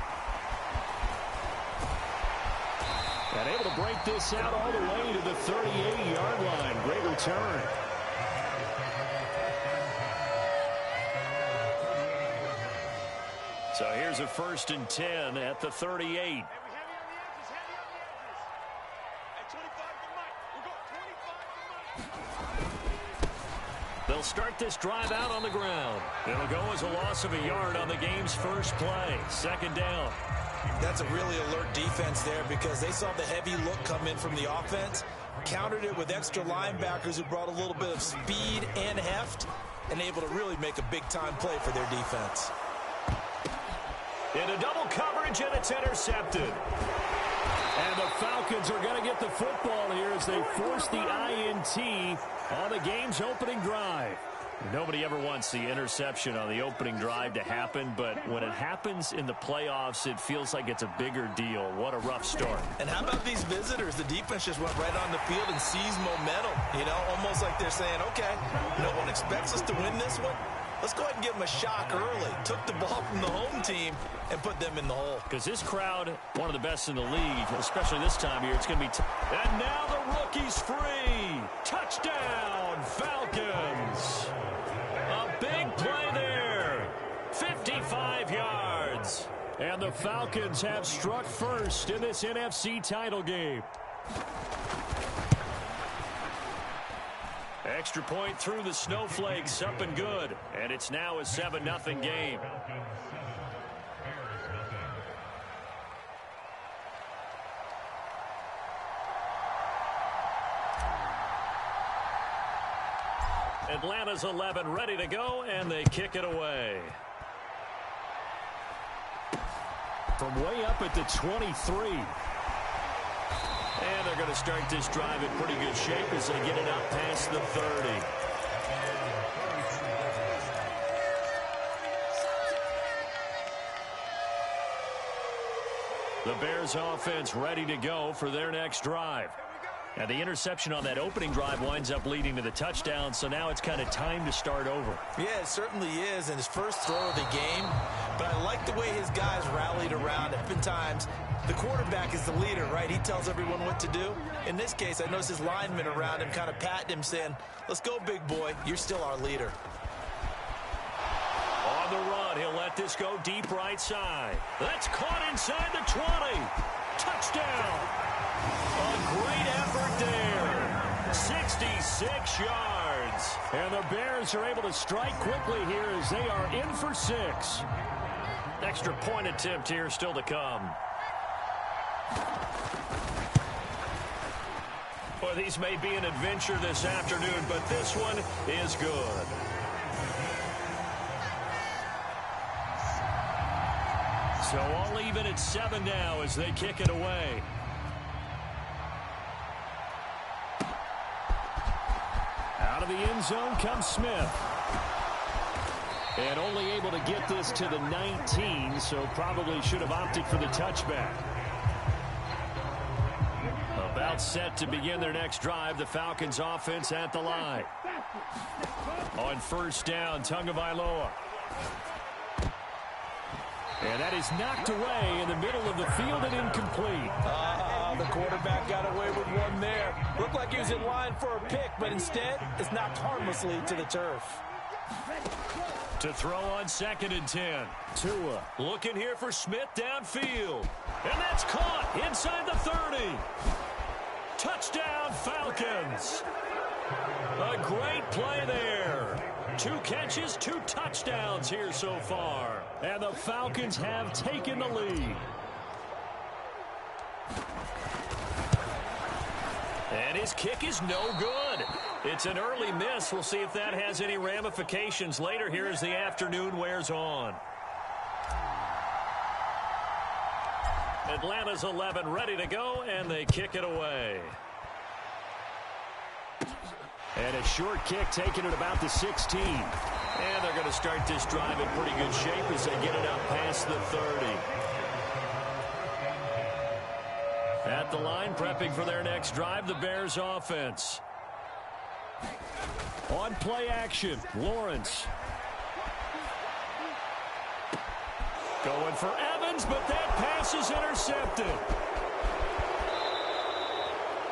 And able to break this out all the way to the 38-yard line. Great return. So here's a 1st and 10 at the 38. They'll start this drive out on the ground. It'll go as a loss of a yard on the game's first play. 2nd down. That's a really alert defense there because they saw the heavy look come in from the offense, countered it with extra linebackers who brought a little bit of speed and heft, and able to really make a big-time play for their defense. Into double coverage, and it's intercepted. And the Falcons are going to get the football here as they force the INT on the game's opening drive. Nobody ever wants the interception on the opening drive to happen, but when it happens in the playoffs, it feels like it's a bigger deal. What a rough start. And how about these visitors? The defense just went right on the field and seized momentum, almost like they're saying, okay, no one expects us to win this one. Let's go ahead and give them a shock early. Took the ball from the home team and put them in the hole. Because this crowd, one of the best in the league, especially this time of year, it's going to be and now the rookie's free. Touchdown, Falcons. A big play there. 55 yards. And the Falcons have struck first in this NFC title game. Extra point through the snowflakes, up and good. And it's now a 7-0 game. Atlanta's 11 ready to go, and they kick it away. From way up at the 23. And they're going to start this drive in pretty good shape as they get it out past the 30. The Bears offense ready to go for their next drive. And the interception on that opening drive winds up leading to the touchdown, so now it's kind of time to start over. Yeah, it certainly is, and his first throw of the game. But I like the way his guys rallied around. Oftentimes, the quarterback is the leader, right? He tells everyone what to do. In this case, I noticed his linemen around him kind of patting him, saying, let's go, big boy. You're still our leader. On the run, he'll let this go deep right side. That's caught inside the 20. Touchdown. A great effort there. 66 yards. And the Bears are able to strike quickly here as they are in for 6. Extra point attempt here still to come. Well, these may be an adventure this afternoon, but this one is good. So all even at 7 now as they kick it away. Out of the end zone comes Smith. And only able to get this to the 19, so probably should have opted for the touchback. About set to begin their next drive, the Falcons offense at the line. On first down, Tagovailoa. And that is knocked away in the middle of the field and incomplete. The quarterback got away with one there. Looked like he was in line for a pick, but instead it's knocked harmlessly to the turf. To throw on 2nd and 10. Tua looking here for Smith downfield. And that's caught inside the 30. Touchdown, Falcons. A great play there. 2 catches, 2 touchdowns here so far. And the Falcons have taken the lead. And his kick is no good. It's an early miss. We'll see if that has any ramifications later here as the afternoon wears on. Atlanta's 11 ready to go, and they kick it away. And a short kick taken at about the 16. And they're going to start this drive in pretty good shape as they get it up past the 30. At the line, prepping for their next drive, the Bears offense. On play action, Lawrence. Going for Evans, but that pass is intercepted.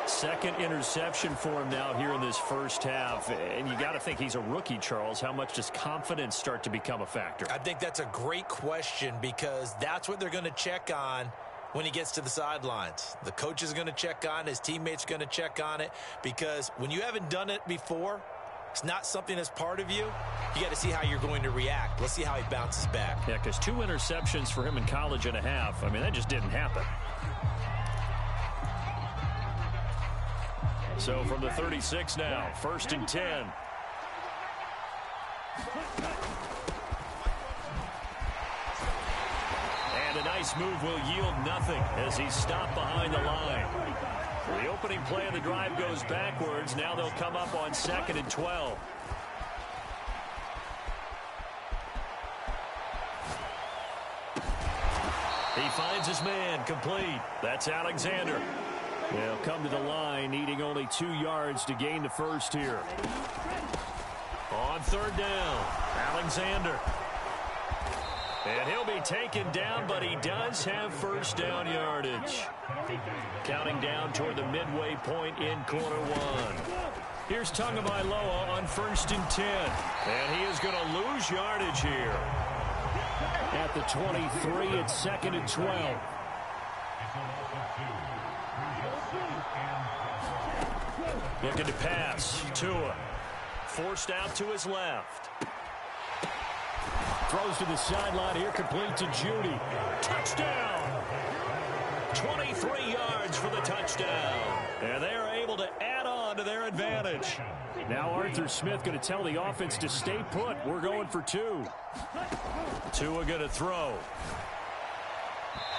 Second interception for him now here in this first half. And you got to think he's a rookie, Charles. How much does confidence start to become a factor? I think that's a great question because that's what they're going to check on when he gets to the sidelines. The coach is going to check on it. His teammates are going to check on it because when you haven't done it before, it's not something that's part of you. You got to see how you're going to react. Let's see how he bounces back. Yeah, because 2 interceptions for him in college and a half. I mean, that just didn't happen. So from the 36 now, 1st and 10. And a nice move will yield nothing as he's stopped behind the line. The opening play of the drive goes backwards. Now they'll come up on 2nd and 12. He finds his man, complete. That's Alexander. They'll come to the line, needing only 2 yards to gain the first here. On 3rd down, Alexander. And he'll be taken down, but he does have first down yardage. Counting down toward the midway point in quarter 1. Here's Tagovailoa on 1st and 10. And he is going to lose yardage here. At the 23, it's 2nd and 12. Looking to pass. Tua. Forced out to his left. Throws to the sideline here, complete to Judy. Touchdown! 23 yards for the touchdown. And they are able to add on to their advantage. Now Arthur Smith going to tell the offense to stay put. We're going for 2. Tua going to throw.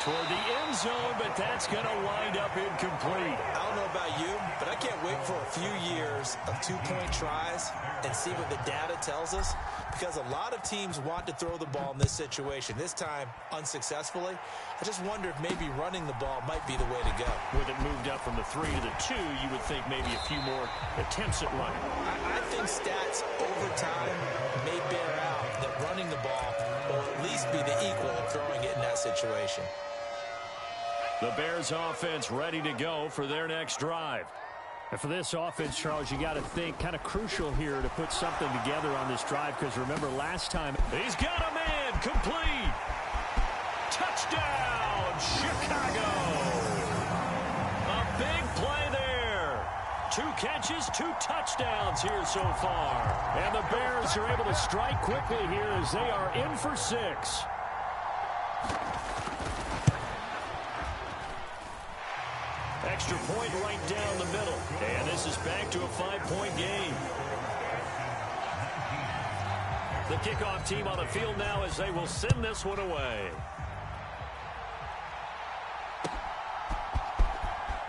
Toward the end zone, but that's going to wind up incomplete. I don't know about you, but I can't wait for a few years of 2-point tries and see what the data tells us, because a lot of teams want to throw the ball in this situation. This time, unsuccessfully. I just wonder if maybe running the ball might be the way to go. With it moved up from the 3 to the 2, you would think maybe a few more attempts at running. I think stats over time may bear out that running the ball will at least be the equal of throwing it in that situation. The Bears offense ready to go for their next drive. And for this offense, Charles, you got to think kind of crucial here to put something together on this drive, because remember last time, he's got a man, complete. Touchdown, Chicago. A big play there. 2 catches, 2 touchdowns here so far. And the Bears are able to strike quickly here as they are in for 6. Extra point right down the middle. And this is back to a 5-point game. The kickoff team on the field now as they will send this one away.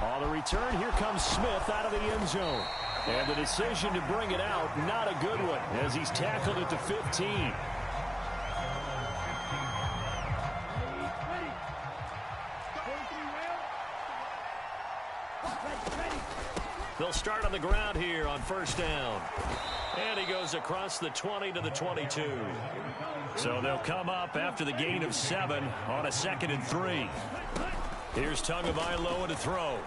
On the return, here comes Smith out of the end zone. And the decision to bring it out, not a good one, as he's tackled at the 15. They'll start on the ground here on 1st down. And he goes across the 20 to the 22. So they'll come up after the gain of 7 on a 2nd and 3. Here's Tagovailoa to throw.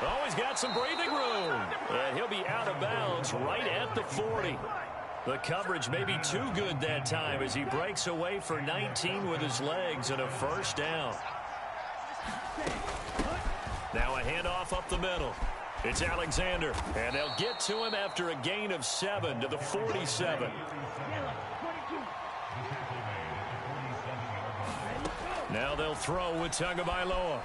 Oh, he's got some breathing room. And he'll be out of bounds right at the 40. The coverage may be too good that time as he breaks away for 19 with his legs and a first down. Now a handoff up the middle. It's Alexander, and they'll get to him after a gain of 7 to the 47. Now they'll throw with Tagovailoa.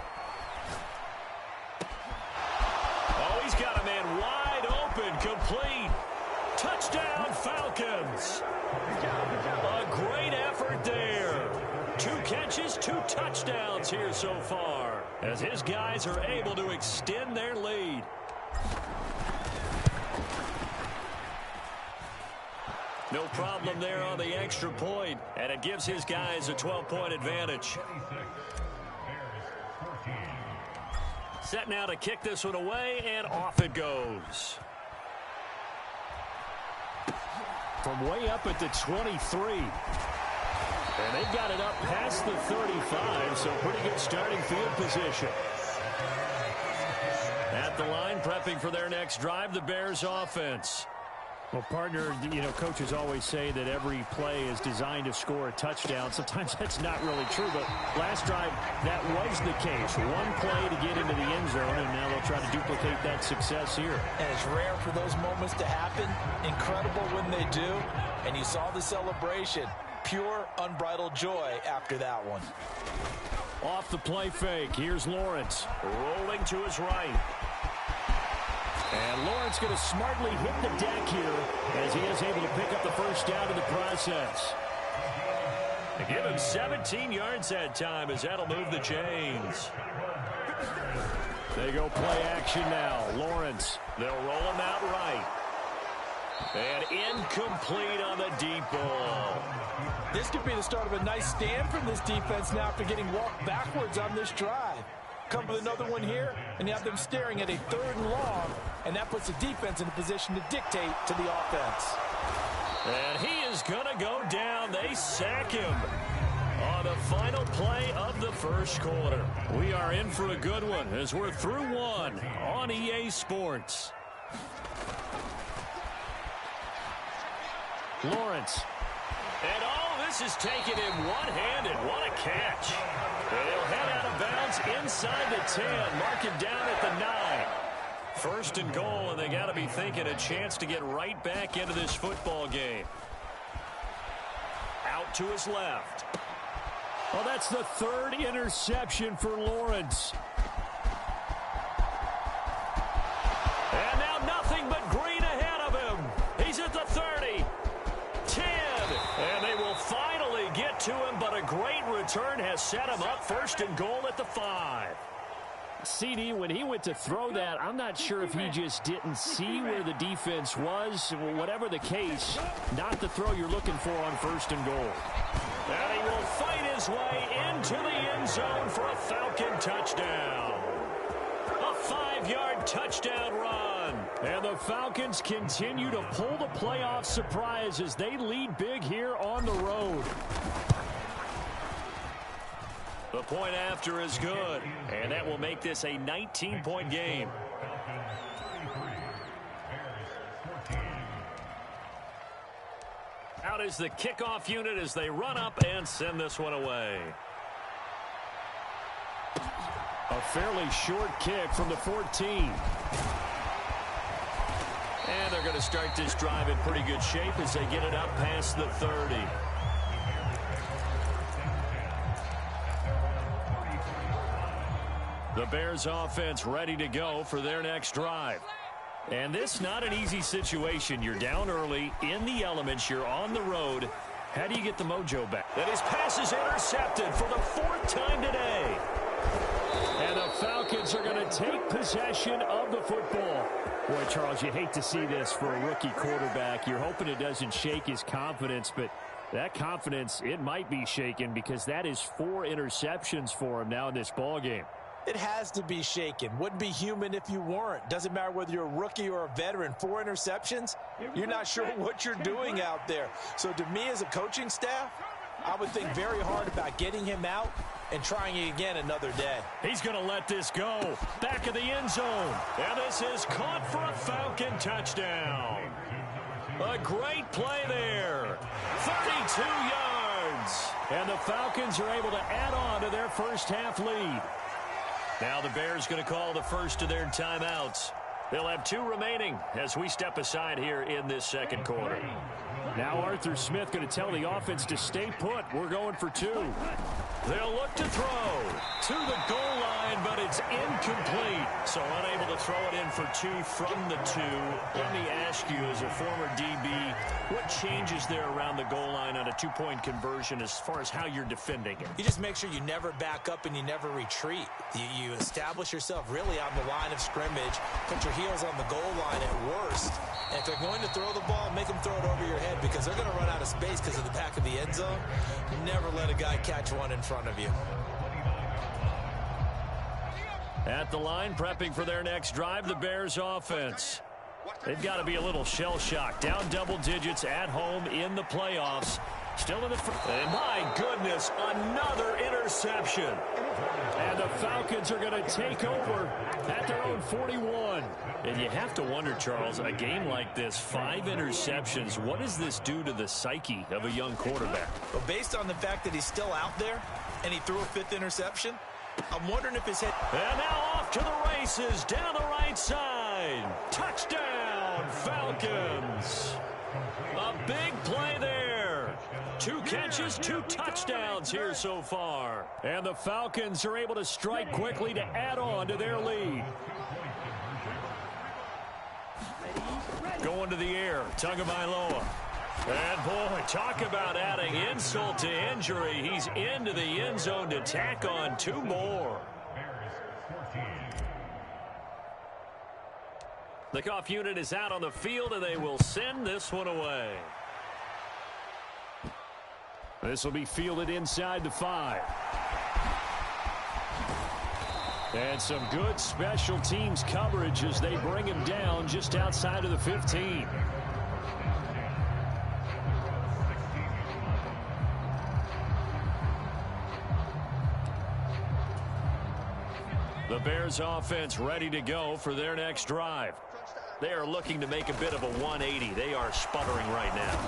Oh, he's got a man wide open, complete. Touchdown, Falcons. A great effort there. 2 catches, 2 touchdowns here so far, as his guys are able to extend their lead. No problem there on the extra point, and it gives his guys a 12-point advantage. Set now to kick this one away, and off it goes. From way up at the 23. And they've got it up past the 35, so pretty good starting field position. At the line, prepping for their next drive, the Bears offense. Well, partner, coaches always say that every play is designed to score a touchdown. Sometimes that's not really true, but last drive, that was the case. One play to get into the end zone, and now they'll try to duplicate that success here. And it's rare for those moments to happen. Incredible when they do. And you saw the celebration. Pure, unbridled joy after that one. Off the play fake, here's Lawrence. Rolling to his right. And Lawrence going to smartly hit the deck here as he is able to pick up the first down in the process. They give him 17 yards that time as that'll move the chains. They go play action now. Lawrence, they'll roll him out right. And incomplete on the deep ball. This could be the start of a nice stand from this defense now after getting walked backwards on this drive. Come with another one here, and you have them staring at a 3rd and long, and that puts the defense in a position to dictate to the offense. And he is going to go down. They sack him on the final play of the first quarter. We are in for a good one as we're through one on EA Sports. Lawrence. And this is taken in one-handed. What a catch. And he'll head out of bounds inside the 10. Mark him down at the 9. 1st and goal, and they got to be thinking a chance to get right back into this football game. Out to his left. Well, that's the 3rd interception for Lawrence. And now nothing but green ahead of him. He's at the 30. 10. And they will finally get to him, but a great return has set him up 1st and goal at the 5. CD, when he went to throw that, I'm not sure if he just didn't see where the defense was. Whatever the case, not the throw you're looking for on 1st and goal. And he will fight his way into the end zone for a Falcon touchdown. A 5-yard touchdown run. And the Falcons continue to pull the playoff surprise as they lead big here on the road. The point after is good, and that will make this a 19-point game. Out is the kickoff unit as they run up and send this one away. A fairly short kick from the 14. And they're going to start this drive in pretty good shape as they get it up past the 30. The Bears offense ready to go for their next drive. And this not an easy situation. You're down early, in the elements, you're on the road. How do you get the mojo back? And his pass is intercepted for the 4th time today. And the Falcons are going to take possession of the football. Boy, Charles, you hate to see this for a rookie quarterback. You're hoping it doesn't shake his confidence, but that confidence, it might be shaken because that is 4 interceptions for him now in this ballgame. It has to be shaken. Wouldn't be human if you weren't. Doesn't matter whether you're a rookie or a veteran. 4 interceptions, you're not sure what you're doing out there. So to me as a coaching staff, I would think very hard about getting him out and trying it again another day. He's going to let this go. Back of the end zone. And this is caught for a Falcon touchdown. A great play there. 32 yards. And the Falcons are able to add on to their first half lead. Now the Bears going to call the first of their timeouts. They'll have 2 remaining as we step aside here in this second quarter. Now Arthur Smith going to tell the offense to stay put. We're going for 2. They'll look to throw to the goal line, but it's incomplete. So unable to throw it in for 2 from the 2. Let me ask you, as a former DB, what changes there around the goal line on a 2-point conversion as far as how you're defending it? You just make sure you never back up and you never retreat. You establish yourself really on the line of scrimmage, put your heels on the goal line at worst. And if they're going to throw the ball, make them throw it over your head because they're going to run out of space because of the back of the end zone. Never let a guy catch one in front of you. At the line, prepping for their next drive, the Bears offense. They've got to be a little shell-shocked. Down double digits at home in the playoffs. Still in the and my goodness, another interception. And the Falcons are going to take over at their own 41. And you have to wonder, Charles, a game like this, 5 interceptions, what does this do to the psyche of a young quarterback? Well, based on the fact that he's still out there and he threw a 5th interception, I'm wondering if his head... And now off to the races down the right side. Touchdown, Falcons. A big play there. 2 catches, 2 touchdowns here so far. And the Falcons are able to strike quickly to add on to their lead. Going to the air, Tagovailoa. And boy, talk about adding insult to injury. He's into the end zone to tack on 2 more. The kickoff unit is out on the field, and they will send this one away. This will be fielded inside the 5. And some good special teams coverage as they bring him down just outside of the 15. The Bears offense ready to go for their next drive. They are looking to make a bit of a 180. They are sputtering right now.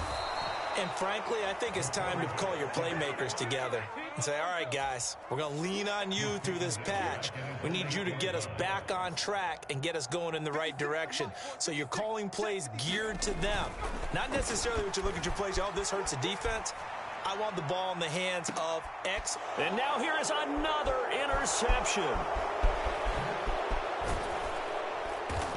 And frankly, I think it's time to call your playmakers together and say, all right, guys, we're going to lean on you through this patch. We need you to get us back on track and get us going in the right direction. So you're calling plays geared to them. Not necessarily what you look at your plays, oh, this hurts the defense. I want the ball in the hands of X. And now here is another interception.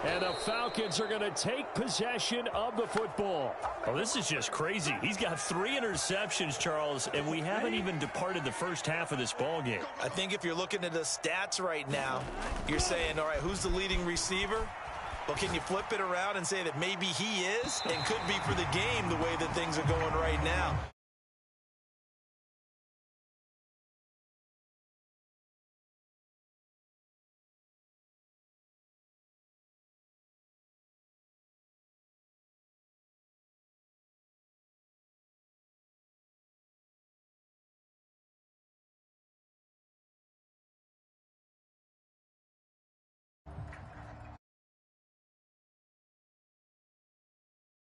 And the Falcons are going to take possession of the football. Oh, this is just crazy. He's got 3 interceptions, Charles, and we haven't even departed the first half of this ball game. I think if you're looking at the stats right now, you're saying, all right, who's the leading receiver? Well, can you flip it around and say that maybe he is and could be for the game the way that things are going right now?